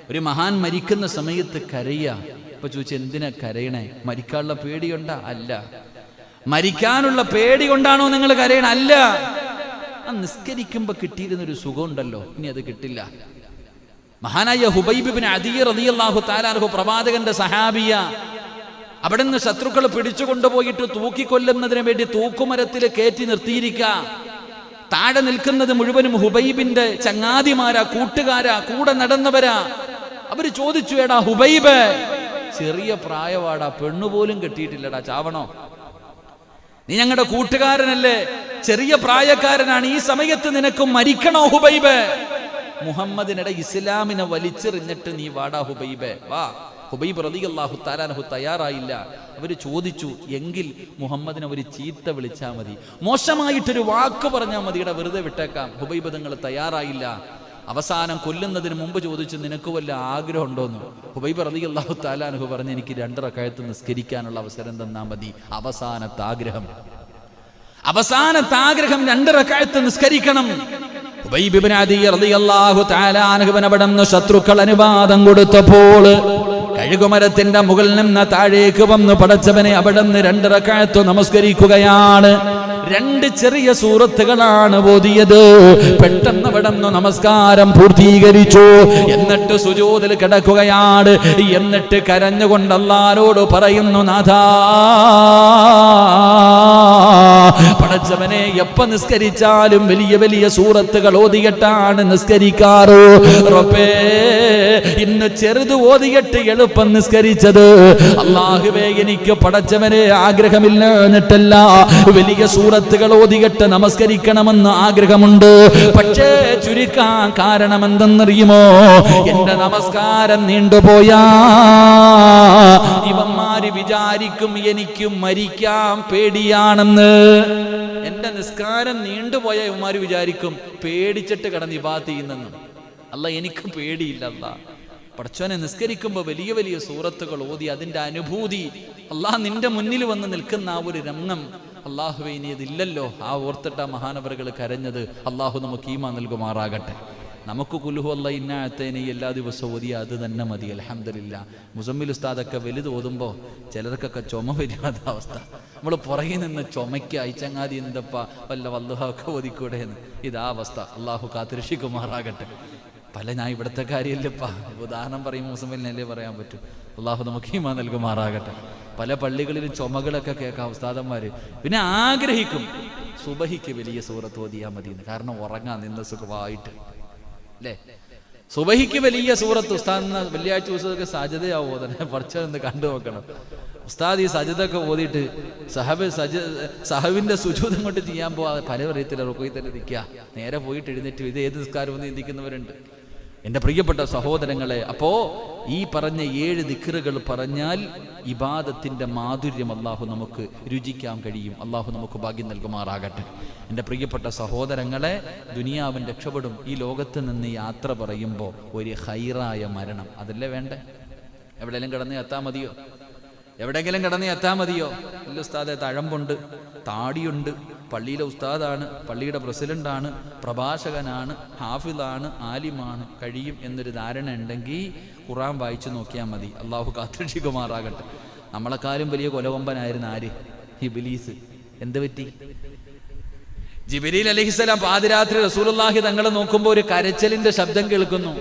ഒരു മഹാൻ മരിക്കുന്ന സമയത്ത് കരയുക. ഇപ്പൊ ചോദിച്ചു, എന്തിനാ കരയണേ? മരിക്കാനുള്ള പേടിയുണ്ടാ? അല്ല. മരിക്കാനുള്ള പേടി കൊണ്ടാണോ നിങ്ങൾ കരയണ? അല്ല. ആ നിസ്കരിക്കുമ്പോ കിട്ടിയിരുന്നൊരു സുഖമുണ്ടല്ലോ, ഇനി അത് കിട്ടില്ല. മഹാനായ ഹുബൈബ് ഇബ്നു അദീ റളിയല്ലാഹു തആല അൻഹു, പ്രവാചകന്റെ സഹാബിയ, അവിടെ നിന്ന് ശത്രുക്കൾ പിടിച്ചുകൊണ്ടുപോയിട്ട് തൂക്കിക്കൊല്ലുന്നതിന് വേണ്ടി തൂക്കുമരത്തിൽ കയറ്റി നിർത്തിയിരിക്കുക. താഴെ നിൽക്കുന്നത് മുഴുവനും ഹുബൈബിന്റെ ചങ്ങാതിമാരാ, കൂട്ടുകാരാ, കൂടെ നടന്നവരാ. അവര് ചോദിച്ചു, എടാ ഹുബൈബ്, ചെറിയ പ്രായവാടാ, പെണ്ണുപോലും കെട്ടിയിട്ടില്ലടാ, ചാവണോ? നീ ഞങ്ങളുടെ കൂട്ടുകാരനല്ലേ, ചെറിയ പ്രായക്കാരനാണ്, ഈ സമയത്ത് നിനക്ക് മരിക്കണോ ഹുബൈബ്? മുഹമ്മദിനിടെ ഇസ്ലാമിനെ വലിച്ചെറിഞ്ഞിട്ട് നീ വാടാ ഹുബൈബ്, വാ. ഹുബൈബ് റളിയല്ലാഹു തആല അൻഹു തയ്യാറായില്ല. അവർ ചോദിച്ചു, എങ്കിൽ മുഹമ്മദിനെ ഒരു ചീത്ത വിളിച്ചാൽ മതി, മോശമായിട്ടൊരു വാക്ക് പറഞ്ഞാൽ മതി, ഇവിടെ വെറുതെ വിട്ടേക്കാം. ഹുബൈബ് നിങ്ങൾ തയ്യാറായില്ല. അവസാനം കൊല്ലുന്നതിന് മുമ്പ് ചോദിച്ചു, നിനക്ക് വല്ല ആഗ്രഹം ഉണ്ടോന്ന്? ഹുബൈബ് റളിയല്ലാഹു തആല അൻഹു പറഞ്ഞു, എനിക്ക് 2 റക്അത്ത് നിസ്കരിക്കാനുള്ള അവസരം തന്നാ മതി. അവസാനത്തെ ആഗ്രഹം 2 റക്അത്ത് നിസ്കരിക്കണം. ഹുബൈബ് ഇബ്നു അദീ റളിയല്ലാഹു തആല അൻഹുവിന് അവിടെ നിന്ന് ശത്രുക്കൾ അനുവാദം കൊടുത്തപ്പോൾ കഴുകുമരത്തിന്റെ മുകളിൽ നിന്ന് താഴേക്ക് വന്ന് പടച്ചവനെ അവിടെ നിന്ന് 2 റക്അത്ത് നമസ്കരിക്കുകയാണ്. 2 ചെറിയ സൂറത്തുകളാണ് ഓതിയത്. പെട്ടെന്ന് അവിടെ നിന്ന് നമസ്കാരം പൂർത്തീകരിച്ചു. എന്നിട്ട് സുജൂദിൽ കിടക്കുകയാണ്. എന്നിട്ട് കരഞ്ഞുകൊണ്ട് അല്ലാഹുവോട് പറയുന്നു, നാഥാ, പടച്ചവനെ, എപ്പ നിസ്കരിച്ചാലും വലിയ വലിയ സൂറത്തുകൾ ഓതിയിട്ടാണ് നിസ്കരിക്കാറ്. റബ്ബേ, ഇന്ന് ചെറുത് ഓതിയിട്ട് എളുപ്പം നിസ്കരിച്ചത്. അല്ലാഹുവേ, എനിക്ക് പടച്ചവനെ ആഗ്രഹമില്ല എന്നിട്ടല്ല, വലിയ സൂറത്തുകൾ ഓതിയിട്ട് നമസ്കരിക്കണമെന്ന് ആഗ്രഹമുണ്ട്. പക്ഷേ ചുരുക്കാൻ കാരണം എന്തെന്നറിയുമോ? എന്റെ നമസ്കാരം നീണ്ടുപോയാ ഇവന്മാര് വിചാരിക്കും എനിക്ക് മരിക്കാൻ പേടിയാണെന്ന്. എന്റെ നിസ്കാരം നീണ്ടുപോയ ഇവന്മാര് വിചാരിക്കും പേടിച്ചിട്ട് കിടന്ന് ഇബാദത്ത് ചെയ്യുന്നെന്നും. അല്ല, എനിക്ക് പേടിയില്ല. അല്ലാ, പടച്ചോനെ, നിസ്കരിക്കുമ്പോൾ വലിയ വലിയ സൂറത്തുകൾ ഓതി അതിന്റെ അനുഭൂതി, അല്ലാഹ് നിന്റെ മുന്നിൽ വന്ന് നിൽക്കുന്ന ആ ഒരു രംഗം, അല്ലാഹുവേ, ഇനി അതില്ലല്ലോ. ആ ഓർത്തിട്ട മഹാനവറുകൾ കരഞ്ഞത്. അല്ലാഹു നമുക്ക് ഈമാൻ നൽകുമാറാകട്ടെ. നമുക്ക് കുൽഹു അല്ലാഹ് ഇന്നാ അഅ്തൈന എല്ലാ ദിവസവും ഓതിയ അത് തന്നെ മതി. അൽഹംദുലില്ലാ. മുസമ്മിൽ ഉസ്താദൊക്കെ വലുത് ഓതുമ്പോൾ ചിലർക്കൊക്കെ ചുമ വരാത്ത അവസ്ഥ. നമ്മൾ പുറകിൽ നിന്ന് ചുമയ്ക്കുക, അയച്ചങ്ങാതി എന്തപ്പ വല്ല വല്ലുഹൊക്കെ ഓതിക്കൂടെ എന്ന്. ഇതാ അവസ്ഥ. അല്ലാഹു കാത്തിരക്ഷിക്കുമാറാകട്ടെ. ഞാൻ ഇവിടുത്തെ കാര്യമല്ലപ്പാ, ഉദാഹരണം പറയുമ്പോൾ മുസമ്മിലിനല്ലേ പറയാൻ പറ്റും. അല്ലാഹു നമുക്ക് ഈമാൻ നൽകുമാറാകട്ടെ. പല പള്ളികളിലും ചുമകളൊക്കെ കേൾക്കാം ഉസ്താദന്മാര്. പിന്നെ ആഗ്രഹിക്കും സുബഹിക്ക് വലിയ സൂറത്ത് ഓതിയാൽ മതി, കാരണം ഉറങ്ങാൻ നിന്ന് സുഖമായിട്ട്, അല്ലേ? സുബഹിക്ക് വലിയ സൂറത്ത്. ഉസ്താദ് വെള്ളിയാഴ്ച ദിവസമൊക്കെ സജദയാവോ തന്നെ പഠിച്ചതെന്ന് കണ്ടു നോക്കണം. ഉസ്താദ് ഈ സജദൊക്കെ ഓതിയിട്ട് സഹവിന്റെ സുജൂദ് കൊണ്ട് ചെയ്യാൻ പോവാ, പല പറയത്തില്ല, റുക്കോയിൽ തന്നെ നിൽക്കുക, നേരെ പോയിട്ട് എഴുന്നേറ്റ് ഇത് ഏത് നിസ്കാരമെന്ന് ചിന്തിക്കുന്നവരുണ്ട്. എൻ്റെ പ്രിയപ്പെട്ട സഹോദരങ്ങളെ, അപ്പോ ഈ പറഞ്ഞ 7 ദിക്റുകൾ പറഞ്ഞാൽ ഇബാദത്തിന്റെ മാധുര്യം അല്ലാഹു നമുക്ക് രുചിക്കാൻ കഴിയും. അല്ലാഹു നമുക്ക് ഭാഗ്യം നൽകുമാറാകട്ടെ. എൻ്റെ പ്രിയപ്പെട്ട സഹോദരങ്ങളെ, ദുനിയാവൻ രക്ഷപ്പെടും. ഈ ലോകത്ത് നിന്ന് യാത്ര പറയുമ്പോൾ ഒരു ഖൈറായ മരണം അതല്ലേ വേണ്ടേ? എവിടെയെങ്കിലും കിടന്ന് എത്താൻ മതിയോ? എവിടെയെങ്കിലും കിടന്ന് എത്താൻ മതിയോ? ഇല്ല ഉസ്താദെ, തഴമ്പുണ്ട്, താടിയുണ്ട്, പള്ളിയിലെ ഉസ്താദാണ്, പള്ളിയുടെ പ്രസിഡന്റാണ്, പ്രഭാഷകനാണ്, ഹാഫിളാണ്, ആലിമാണ്, കഴിയും എന്നൊരു ധാരണ ഉണ്ടെങ്കിൽ ഖുർആൻ വായിച്ചു നോക്കിയാൽ മതി. അള്ളാഹു കാത്തിരക്ഷിക്കുമാറാകട്ടെ. നമ്മളെക്കാളും വലിയ കൊലകൊമ്പനായിരുന്നു ആര്? ഇബ്ലീസ്. എന്ത് പറ്റി? ജിബ്രീൽ അലൈഹിസ്സലാം പാതിരാത്രി റസൂലുള്ളാഹി തങ്ങളെ നോക്കുമ്പോൾ ഒരു കരച്ചിലിന്റെ ശബ്ദം കേൾക്കുന്നു.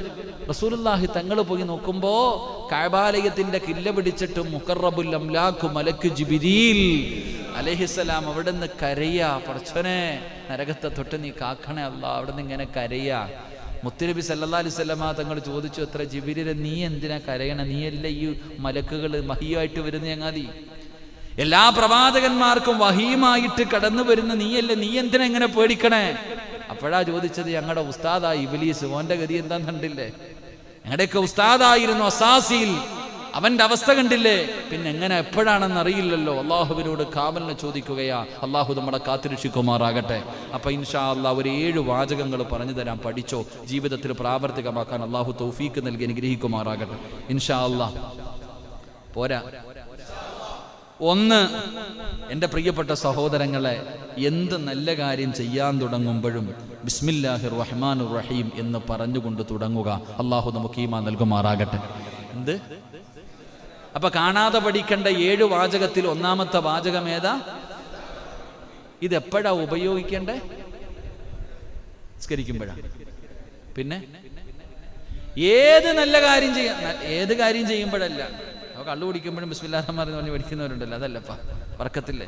റസൂലുള്ളാഹി തങ്ങൾ പോയി നോക്കുമ്പോ കഅബാലയത്തിന്റെ കില്ല പിടിച്ചിട്ട് മുഖറബുൽ അംലാഖു മലക്ക് ജിബ്രീൽ അലൈഹിസ്സലാം അവിടെ നിന്ന് കരയാ. പടച്ചോനെ, നരകത്തെ തൊട്ട് നീ കാക്കണേ അല്ലാ. അവിടെ നിന്ന് ഇങ്ങനെ കരയാ. മുത്തുനബി സല്ലല്ലാഹു അലൈഹി വസല്ലമ തങ്ങൾ ചോദിച്ചു, എത്ര ജിബ്രീൽ, നീ എന്തിനാ കരയണ? നീയല്ല ഈ മലക്കുകൾ വഹിയായിട്ട് വരുന്ന ചങ്ങാതി. എല്ലാ പ്രവാചകന്മാർക്കും വഹീമായിട്ട് കടന്നു വരുന്ന നീയല്ലേ, നീ എന്തിനാ ഇങ്ങനെ പേടിക്കണേ? അപ്പോഴാ ചോദിച്ചത്, ഞങ്ങളുടെ ഉസ്താദായി ഇബ്ലീസ്, ഓന്റെ ഗതി എന്താന്ന് കണ്ടില്ലേ? ഞങ്ങളുടെയൊക്കെ ഉസ്താദായിരുന്നു അസാസിൽ. അവന്റെ അവസ്ഥ കണ്ടില്ലേ? പിന്നെ എങ്ങനെ എപ്പോഴാണെന്ന് അറിയില്ലല്ലോ. അള്ളാഹുവിനോട് കാവലിനെ ചോദിക്കുകയാ. അള്ളാഹു നമ്മളെ കാത്തുരക്ഷിക്കുമാറാകട്ടെ. അപ്പൊ ഇൻഷാ അല്ലാഹ് ഒരു 7 വാചകങ്ങൾ പറഞ്ഞു തരാം, പഠിച്ചോ, ജീവിതത്തിൽ പ്രാവർത്തികമാക്കാൻ അള്ളാഹു തൗഫീക്ക് നൽകി അനുഗ്രഹിക്കുമാറാകട്ടെ ഇൻഷാ അല്ലാഹ്. പോരാ, 1, എൻ്റെ പ്രിയപ്പെട്ട സഹോദരങ്ങളെ, എന്ത് നല്ല കാര്യം ചെയ്യാൻ തുടങ്ങുമ്പോഴും ബിസ്മില്ലാഹിർ റഹ്മാനിർ റഹീം എന്ന് പറഞ്ഞുകൊണ്ട് തുടങ്ങുക. അള്ളാഹു നമുക്ക് ഈമാൻ നൽകുമാറാകട്ടെ. എന്ത്? അപ്പൊ കാണാതെ പഠിക്കേണ്ട 7 വാചകത്തിൽ 1-ാമത്തെ വാചകം ഏതാ? ഇതെപ്പോഴാ ഉപയോഗിക്കേണ്ടേ? സ്കരിക്കുമ്പോഴാ. പിന്നെ ഏത് നല്ല കാര്യം ചെയ്യാൻ, ഏത് കാര്യം ചെയ്യുമ്പോഴല്ല. കള്ളു കുടിക്കുമ്പോഴും ബിസ്മില്ലാഹിർ റഹ്മാനിർ റഹീം പറഞ്ഞ് പഠിക്കുന്നവരുണ്ടല്ലോ, അതല്ലപ്പാ വർക്കത്തില്ലേ.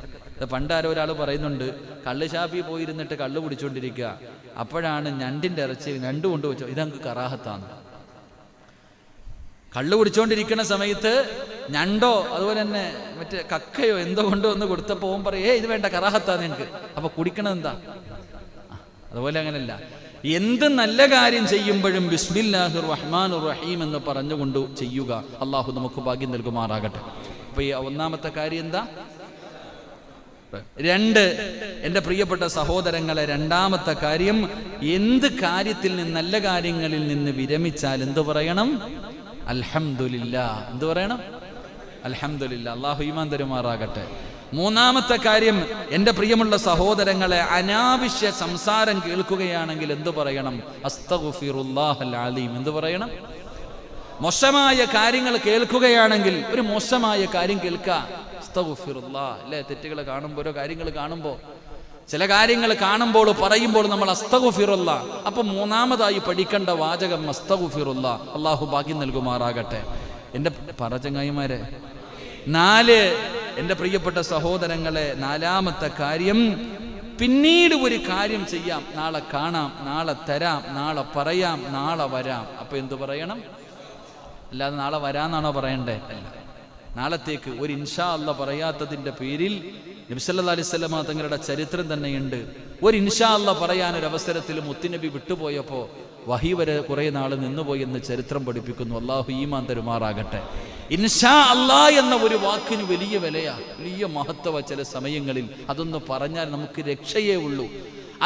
പണ്ട് ആരോ ഒരാൾ പറയുന്നുണ്ട്, കള്ള് ഷാപ്പിൽ പോയിരുന്നിട്ട് കള്ളു കുടിച്ചുകൊണ്ടിരിക്കുക, അപ്പോഴാണ് ഞണ്ടിൻ്റെ ഇറച്ചി ഞണ്ട് കൊണ്ടുവച്ചോ, ഇതങ്ങ് കറാഹത്താണ്. കള്ളു കുടിച്ചുകൊണ്ടിരിക്കുന്ന സമയത്ത് ഞണ്ടോ അതുപോലെ തന്നെ മറ്റേ കക്കയോ എന്തോ കൊണ്ടുവന്ന് കൊടുത്തപ്പോൾ ഓൻ പറയും, ഇത് വേണ്ട, കറാഹത്താണ് നിങ്ങൾക്ക്. അപ്പൊ കുടിക്കണത് എന്താ? അതുപോലെ അങ്ങനല്ല, എന്ത് നല്ല കാര്യം ചെയ്യുമ്പോഴും ബിസ്മില്ലാഹിർ റഹ്മാനിർ റഹീം എന്ന് പറഞ്ഞുകൊണ്ട് ചെയ്യുക. അള്ളാഹു നമുക്ക് ഭാഗ്യം നൽകുമാറാകട്ടെ. അപ്പൊ ഈ 1-ാമത്തെ കാര്യം എന്താ? 2, എൻ്റെ പ്രിയപ്പെട്ട സഹോദരങ്ങളെ, 2-ാമത്തെ കാര്യം, എന്ത് കാര്യത്തിൽ നിന്ന്, നല്ല കാര്യങ്ങളിൽ നിന്ന് വിരമിച്ചാൽ എന്ത് പറയണം? അൽഹംദുലില്ലാ. എന്ത് പറയണം? അൽഹംദുലില്ലാ. അള്ളാഹു ഈമാൻ തരുമാറാകട്ടെ. 3-ാമത്തെ കാര്യം, എൻ്റെ പ്രിയമുള്ള സഹോദരങ്ങളെ, അനാവശ്യ സംസാരം കേൾക്കുകയാണെങ്കിൽ എന്ത് പറയണം? അസ്തഗ്ഫിറുല്ലാഹൽ അലീം. എന്ത് പറയണം? മോശമായ കാര്യങ്ങൾ കേൾക്കുകയാണെങ്കിൽ, ഒരു മോശമായ കാര്യം കേൾക്കുക, അസ്തഗ്ഫിറുല്ലാഹ്. അല്ലേ, തെറ്റുകൾ കാണുമ്പോൾ, ഓരോ കാര്യങ്ങൾ കാണുമ്പോൾ, ചില കാര്യങ്ങൾ കാണുമ്പോൾ പറയുമ്പോൾ നമ്മൾ അസ്തഗ്ഫിറുല്ലാഹ്. അപ്പൊ 3-ാമതായി പഠിക്കേണ്ട വാചകം അസ്തഗ്ഫിറുല്ലാഹ്. അള്ളാഹു ഭാഗ്യം നൽകുമാറാകട്ടെ. എൻ്റെ പറചങ്ങായിമാരെ, 4, എൻ്റെ പ്രിയപ്പെട്ട സഹോദരങ്ങളെ, 4-ാമത്തെ കാര്യം, പിന്നീട് ഒരു കാര്യം ചെയ്യാം, നാളെ കാണാം, നാളെ തരാം, നാളെ പറയാം, നാളെ വരാം. അപ്പൊ എന്തു പറയണം? അല്ലാതെ നാളെ വരാന്നാണോ പറയണ്ടേ? അല്ല, നാളത്തേക്ക് ഒരു ഇൻഷാ അല്ലാ പറയാത്തതിൻ്റെ പേരിൽ നബി സല്ലല്ലാഹു അലൈഹി വസല്ലമ തങ്ങളുടെ ചരിത്രം തന്നെയുണ്ട്. ഒരു ഇൻഷാ അല്ലാ പറയാൻ ഒരു അവസരത്തിൽ മുത്തുനബി വിട്ടുപോയപ്പോൾ വഹി വരെ കുറെ നാൾ നിന്നുപോയി എന്ന് ചരിത്രം പഠിപ്പിക്കുന്നു. അള്ളാഹു ഈമാൻ തരുമാറാകട്ടെ. ഇൻഷാ അല്ലാ എന്ന ഒരു വാക്കിന് വലിയ വിലയാ, വലിയ മഹത്വ. ചില സമയങ്ങളിൽ അതൊന്ന് പറഞ്ഞാൽ നമുക്ക് രക്ഷയേ ഉള്ളൂ.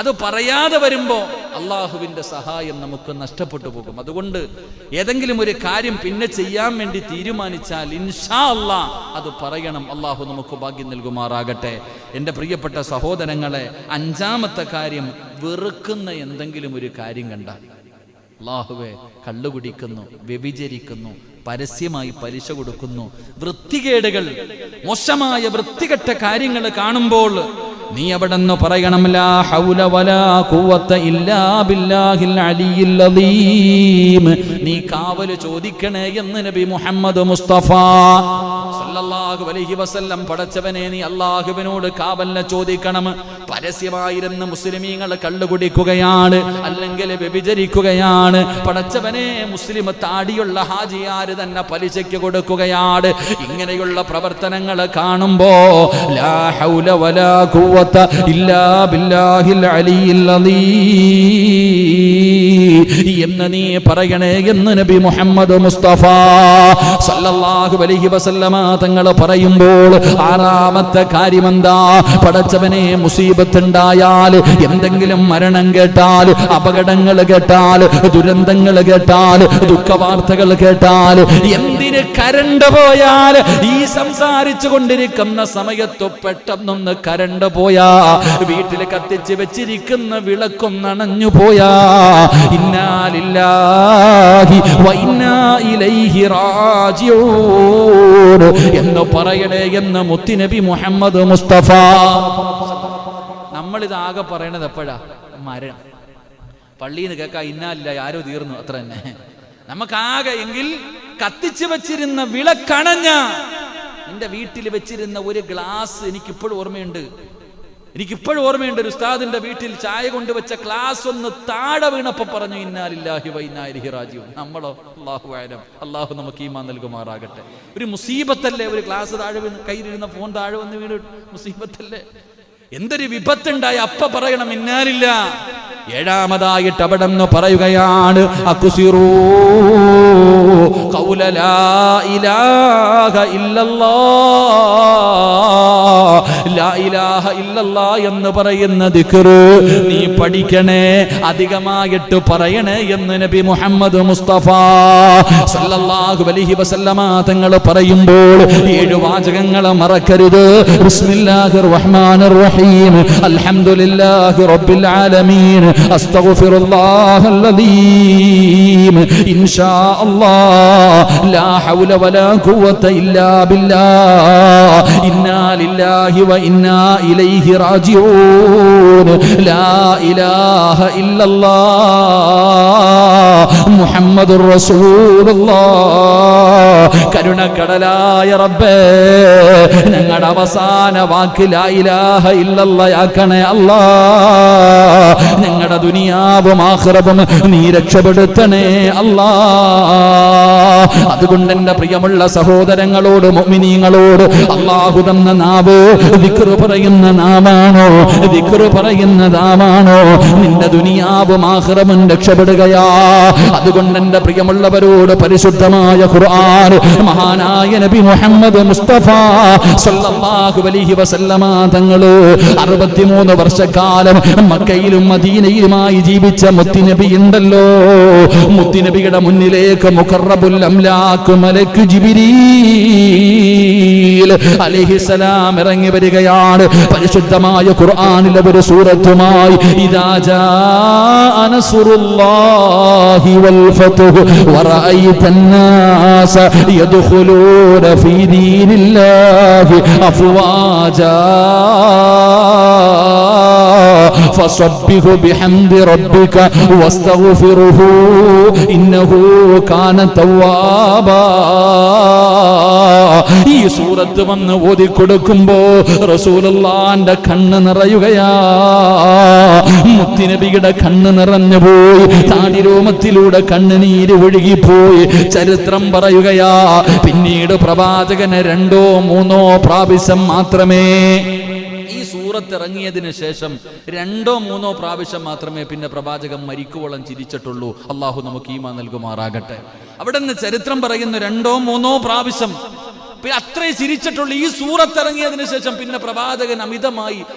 അത് പറയാതെ വരുമ്പോൾ അള്ളാഹുവിൻ്റെ സഹായം നമുക്ക് നഷ്ടപ്പെട്ടു പോകും. അതുകൊണ്ട് ഏതെങ്കിലും ഒരു കാര്യം പിന്നെ ചെയ്യാൻ വേണ്ടി തീരുമാനിച്ചാൽ ഇൻഷാ അല്ലാ അത് പറയണം. അള്ളാഹു നമുക്ക് ഭാഗ്യം നൽകുമാറാകട്ടെ. എൻ്റെ പ്രിയപ്പെട്ട സഹോദരങ്ങളെ, 5-ാമത്തെ കാര്യം, വെറുക്കുന്ന എന്തെങ്കിലും ഒരു കാര്യം കണ്ടാൽ, അള്ളാഹുവേ, കള്ളു കുടിക്കുന്നു, വ്യഭിചരിക്കുന്നു, പരസ്യമായി പലിശ കൊടുക്കുന്നു, വൃത്തികേടുകൾ, മോശമായ വൃത്തികെട്ട കാര്യങ്ങൾ കാണുമ്പോൾ നീ അവിടെ നിന്ന് പറയണം, ലാ ഹൗല വലാ ഖുവത ഇല്ലാ ബില്ലാഹിൽ അലിയിൽ അദീം. നീ കാവല് ചോദിക്കണേ എന്ന് നബി മുഹമ്മദ് മുസ്തഫ സല്ലല്ലാഹു അലൈഹി വസല്ലം. പടച്ചവനെ, നീ അല്ലാഹുവിനോട് കാവലിനെ ചോദിക്കണം. പരസ്യമായിരുന്ന മുസ്ലിമീങ്ങൾ കള്ളു കുടിക്കുകയാണ്, അല്ലെങ്കിൽ വ്യഭിചരിക്കുകയാണ്. പടച്ചവനെ, മുസ്ലിം താടിയുള്ള ഹാജിയാര് തന്നെ പലിശയ്ക്ക് കൊടുക്കുകയാണ്. ഇങ്ങനെയുള്ള പ്രവർത്തനങ്ങൾ കാണുമ്പോ ലാ ഹൗല വലാ ഖുവത ഇല്ലാ ബില്ലാഹിൽ അലിയിൽ അദീം എന്ന് നീ പറയണേ എന്ന് നബി മുഹമ്മദ് മുസ്തഫ സല്ലല്ലാഹു അലൈഹി വസല്ലമ തങ്ങൾ പറയുമ്പോൾ 6-ാമത്തെ കാര്യം എന്താ? പടച്ചവനെ, മുസീബത്ത് ഉണ്ടായാൽ, എന്തെങ്കിലും മരണം കേട്ടാൽ, അപകടങ്ങൾ കേട്ടാൽ, ദുരന്തങ്ങൾ കേട്ടാൽ, ദുഃഖവാർത്തകൾ കേട്ടാൽ, എന്തിന് കരണ്ട് പോയാൽ, ഈ സംസാരിച്ചു കൊണ്ടിരിക്കുന്ന സമയത്ത് പെട്ടെന്നൊന്ന് കരണ്ട് പോയാ, വീട്ടിൽ കത്തിച്ച് വെച്ചിരിക്കുന്ന വിളക്കൊന്നണഞ്ഞു പോയാ, ഇന്നാ ലില്ലാഹി വ ഇന്നാ ഇലൈഹി റാജിഊൻ എന്ന് പറയണേ എന്ന് മുത്തുനബി മുഹമ്മദ് മുസ്തഫ. നമ്മളിത് ആകെ പറയണത് എപ്പോഴാ? മരണം. പള്ളിയിൽ നിന്ന് കേൾക്കാം ഇന്നാലില്ല, ആരോ തീർന്നു, അത്ര തന്നെ. നമുക്കാകെ എങ്കിൽ കത്തിച്ചു വെച്ചിരുന്ന വിളക്കണഞ്ഞ, എൻ്റെ വീട്ടിൽ വെച്ചിരുന്ന ഒരു ഗ്ലാസ് എനിക്കിപ്പോഴും ഓർമ്മയുണ്ട്. ഒരു ഉസ്താദിന്റെ വീട്ടിൽ ചായ കൊണ്ടുവച്ച ഗ്ലാസ് ഒന്ന് താഴെ വീണപ്പോ പറഞ്ഞു, ഇന്നാ ലില്ലാഹി വ ഇന്നാ ഇലൈഹി റാജിഊൻ. നമ്മളോ? അല്ലാഹു അഅലം. അല്ലാഹു നമുക്ക് ഈമാൻ നൽകുമാറാകട്ടെ. ഒരു മുസീബത്തല്ലേ, ഒരു ഗ്ലാസ് താഴെ വീണ്, കയ്യിലിരുന്ന ഫോൺ താഴെ വന്ന് വീണ്, മുസീബത്തല്ലേ. എന്തൊരു വിപത്തുണ്ടായി അപ്പ പറയണം ഇന്നാ ലില്ലാഹി. ഏഴാമതായിട്ട് അവിടെ നിന്ന് പറയുകയാണ് അക്സിറൂ ഖൗല ലാ ഇലാഹ ഇല്ലല്ലാഹ്, ലാ ഇലാഹ ഇല്ലല്ലാഹ് എന്ന് പറയുന്ന ദിക്ർ നീ പഠിക്കണേ, അധികമായിട്ട് പറയണേ എന്ന് നബി മുഹമ്മദ് മുസ്തഫ സല്ലല്ലാഹു അലൈഹി വസല്ലമ തങ്ങൾ പറയുമ്പോൾ 7 വാചകങ്ങൾ മറക്കരുത്. ബിസ്മില്ലാഹിർ റഹ്മാനിർ റഹീം, അൽഹംദുലില്ലാഹി റബ്ബിൽ ആലമീൻ, അസ്തഗ്ഫിറുല്ലാഹൽ അലീം, ഇൻഷാ അല്ലാഹ് ലാ ഹൗല വലാ ഖുവത ഇല്ലാ ബില്ലാഹ്, ഇന്നാ ലില്ലാഹി വ ഇന്നാ ഇലൈഹി റാജിഊൻ, ലാ ഇലാഹ ഇല്ലല്ലാഹ് മുഹമ്മദുർ റസൂലുള്ളാഹ്. കരുണക്കടലായ റബ്ബേ, ഞങ്ങളുടെ അവസാന വാക്ക് ലാ ഇലാഹ ഇല്ലല്ലാഹ് ആക്കണേ അല്ലാഹ്. ഞങ്ങളുടെ ദുനിയാവും ആഖിറവും നീ രക്ഷപ്പെടുത്തണേ അല്ലാഹ്. അതുകൊണ്ട് എൻ്റെ പ്രിയമുള്ള സഹോദരങ്ങളോട്, മുഅ്മിനീങ്ങളോട്, അല്ലാഹു തന്ന നാവ് ദിക്ർ പറയുന്ന നാമാണോ, ദിക്ർ പറയുന്ന നാമാണോ, നിന്റെ ദുനിയാവും ആഖിറവും രക്ഷപ്പെടുകയാ. അതുകൊണ്ട് എൻ്റെ പ്രിയമുള്ളവരോട് പരിശുദ്ധമായ ഖുർആൻ, മഹാനായ നബി മുഹമ്മദ് മുസ്തഫ സല്ലല്ലാഹു അലൈഹി വസല്ലമ തങ്ങൾ 63 വർഷക്കാലം മക്കയിലും മദീനയിലുമായി ജീവിച്ച മുത്തുനബി ഉണ്ടല്ലോ, മുത്തുനബിയുടെ മുന്നിലേക്ക് മുഖറബുൽ അംലാഖ് മലക്ക് ജിബ്രീൽ അലൈഹിസ്സലാം ഇറങ്ങി വരികയാണ്. പരിശുദ്ധമായ ഖുർആനിലെ ഒരു സൂറത്തുമായി ഇദാ ജാഅ നസ്റുല്ലാഹി വൽ ഫത്ഹു വറഅയ്തൻ നാസ യദ്ഖുലൂന ഫീ ദീനില്ലാഹി അഫ്വാജാ ഫസബ്ബിഹു ബിഹംദി റബ്ബിക വസ്തഗ്ഫിറുഹു ഇന്നഹു കാന തവ്വാബാ. ഈ സൂറത്ത് വന്ന് ഓതിക്കൊടുക്കുമ്പോ റസൂലുള്ളാന്റെ കണ്ണ് നിറയുകയാ, മുത്തുനബിയുടെ കണ്ണ് നിറഞ്ഞു പോയി, താടിരോമത്തിലൂടെ കണ്ണുനീര് ഒഴുകിപ്പോയി. ചരിത്രം പറയുകയാ, പിന്നീട് പ്രവാചകന് 2-3 പ്രാവശ്യം മാത്രമേ, ഈ സൂറത്ത് ഇറങ്ങിയതിന് ശേഷം 2-3 പ്രാവശ്യം മാത്രമേ പിന്നെ പ്രവാചകൻ മരിക്കുവോളം ചിരിച്ചിട്ടുള്ളൂ. അള്ളാഹു നമുക്ക് ഈമാൻ നൽകുമാറാകട്ടെ. അവിടെ നിന്ന് ചരിത്രം പറയുന്നു 2-3 പ്രാവശ്യം അത്രേ ചിരിച്ചിട്ടുള്ളൂ. ഈ സൂറത്ത് ഇറങ്ങിയതിനു ശേഷം പിന്നെ പ്രവാചകൻ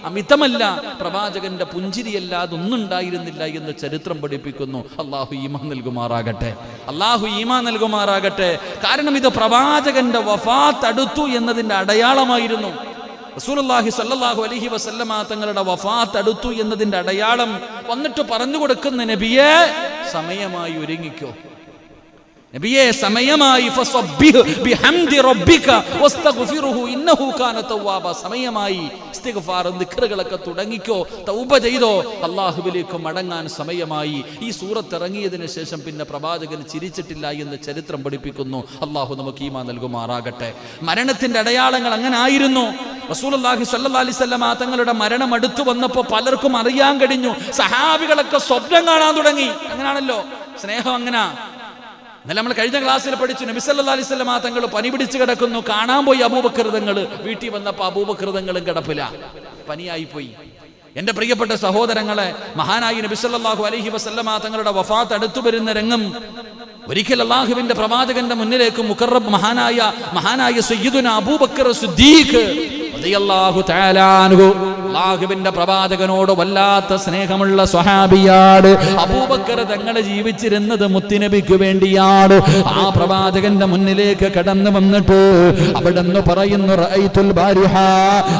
അമിതമല്ല, പ്രവാചകന്റെ പുഞ്ചിരിയല്ലാതെ ഒന്നും ഉണ്ടായിരുന്നില്ല എന്ന് ചരിത്രം പഠിപ്പിക്കുന്നു. അള്ളാഹു ഈമാൻ നൽകുമാറാകട്ടെ, അള്ളാഹു ഈമാൻ നൽകുമാറാകട്ടെ. കാരണം ഇത് പ്രവാചകന്റെ വഫാത്ത് അടുത്തു എന്നതിന്റെ അടയാളമായിരുന്നു. റസൂലുള്ളാഹി സ്വല്ലല്ലാഹു അലൈഹി വസല്ലമ തങ്ങളുടെ വഫാത്ത് അടുത്തു എന്നതിന്റെ അടയാളം വന്നിട്ട് പറഞ്ഞു കൊടുക്കുന്ന നബിയെ, സമയമായി ഒരുങ്ങിക്കോ, നബിയെ സമയമായി, ഫസബ്ബിഹ് ബിഹംദി റബ്ബിക വസ്തഗ്ഫിറുഹു ഇന്നഹു കാന തവ്വാബ. സമയമായി, ഇസ്തിഗ്ഫാർ ദിക്റുകളൊക്കെ തുടങ്ങിക്കോ, തൗബ ചെയ്തോ, അല്ലാഹുവിലേക്ക് മടങ്ങാൻ സമയമായി. ഈ സൂറത്ത് ഇറങ്ങിയതിനു ശേഷം പിന്നെ പ്രവാചകൻ ചിരിച്ചിട്ടില്ല എന്ന് ചരിത്രം പഠിപ്പിക്കുന്നു. അല്ലാഹു നമുക്ക് ഈമാൻ നൽകുമാറാകട്ടെ. മരണത്തിന്റെ അടയാളങ്ങൾ അങ്ങനെ ആയിരുന്നു. റസൂലുള്ളാഹി സ്വല്ലല്ലാഹു അലൈഹി വസല്ലമ തങ്ങളുടെ മരണം അടുത്തു വന്നപ്പോൾ പലർക്കും അറിയാൻ കഴിഞ്ഞു. സഹാബികളൊക്കെ സ്വപ്നം കാണാൻ തുടങ്ങി. അങ്ങനാണല്ലോ സ്നേഹം, അങ്ങനെ. എന്നാൽ നമ്മൾ കഴിഞ്ഞ ക്ലാസ്സിൽ പഠിച്ചു, നബി സല്ലല്ലാഹു അലൈഹി വസല്ലമ തങ്ങൾ പനി പിടിച്ച് കിടക്കുന്നു. കാണാൻ പോയി അബൂബക്കർ തങ്ങൾ. വീട്ടിൽ വന്നപ്പോൾ അബൂബക്കർ തങ്ങളും കിടപ്പില്ല, പനിയായി പോയി. എൻ്റെ പ്രിയപ്പെട്ട സഹോദരങ്ങളെ, മഹാനായ നബി സല്ലല്ലാഹു അലൈഹി വസല്ലമ തങ്ങളുടെ വഫാത്ത് അടുത്തു വരുന്ന രംഗം ഒരിക്കൽ അല്ലാഹുവിന്റെ പ്രവാചകന്റെ മുന്നിലേക്ക് മുഖറബ് മഹാനായ സയ്യിദുനാ അബൂബക്കർ സിദ്ദീഖ് റളിയല്ലാഹു തആല അൻഹു, അല്ലാഹുവിന്റെ പ്രവാചകനോട് വല്ലാത്ത സ്നേഹമുള്ള സ്വഹാബിയാണ്. അബൂബക്കർ തങ്ങൾ ജീവിച്ചിരുന്നത് മുത്തുനബിക്ക് വേണ്ടിയാണ്. ആ പ്രവാചകന്റെ മുന്നിലേക്ക് കടന്നു വന്നിട്ട് അവിടെന്ന് പറയുന്നു, റഅയ്തുൽ ബാരിഹ,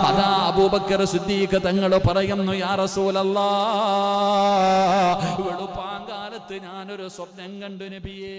അതാ അബൂബക്കർ സിദ്ദീഖ് തങ്ങൾ പറയുന്നു, യാ റസൂലല്ലാഹ്, വെളുപ്പാങ്കാലത്ത് ഞാനൊരു സ്വപ്നം കണ്ടു നബിയേ.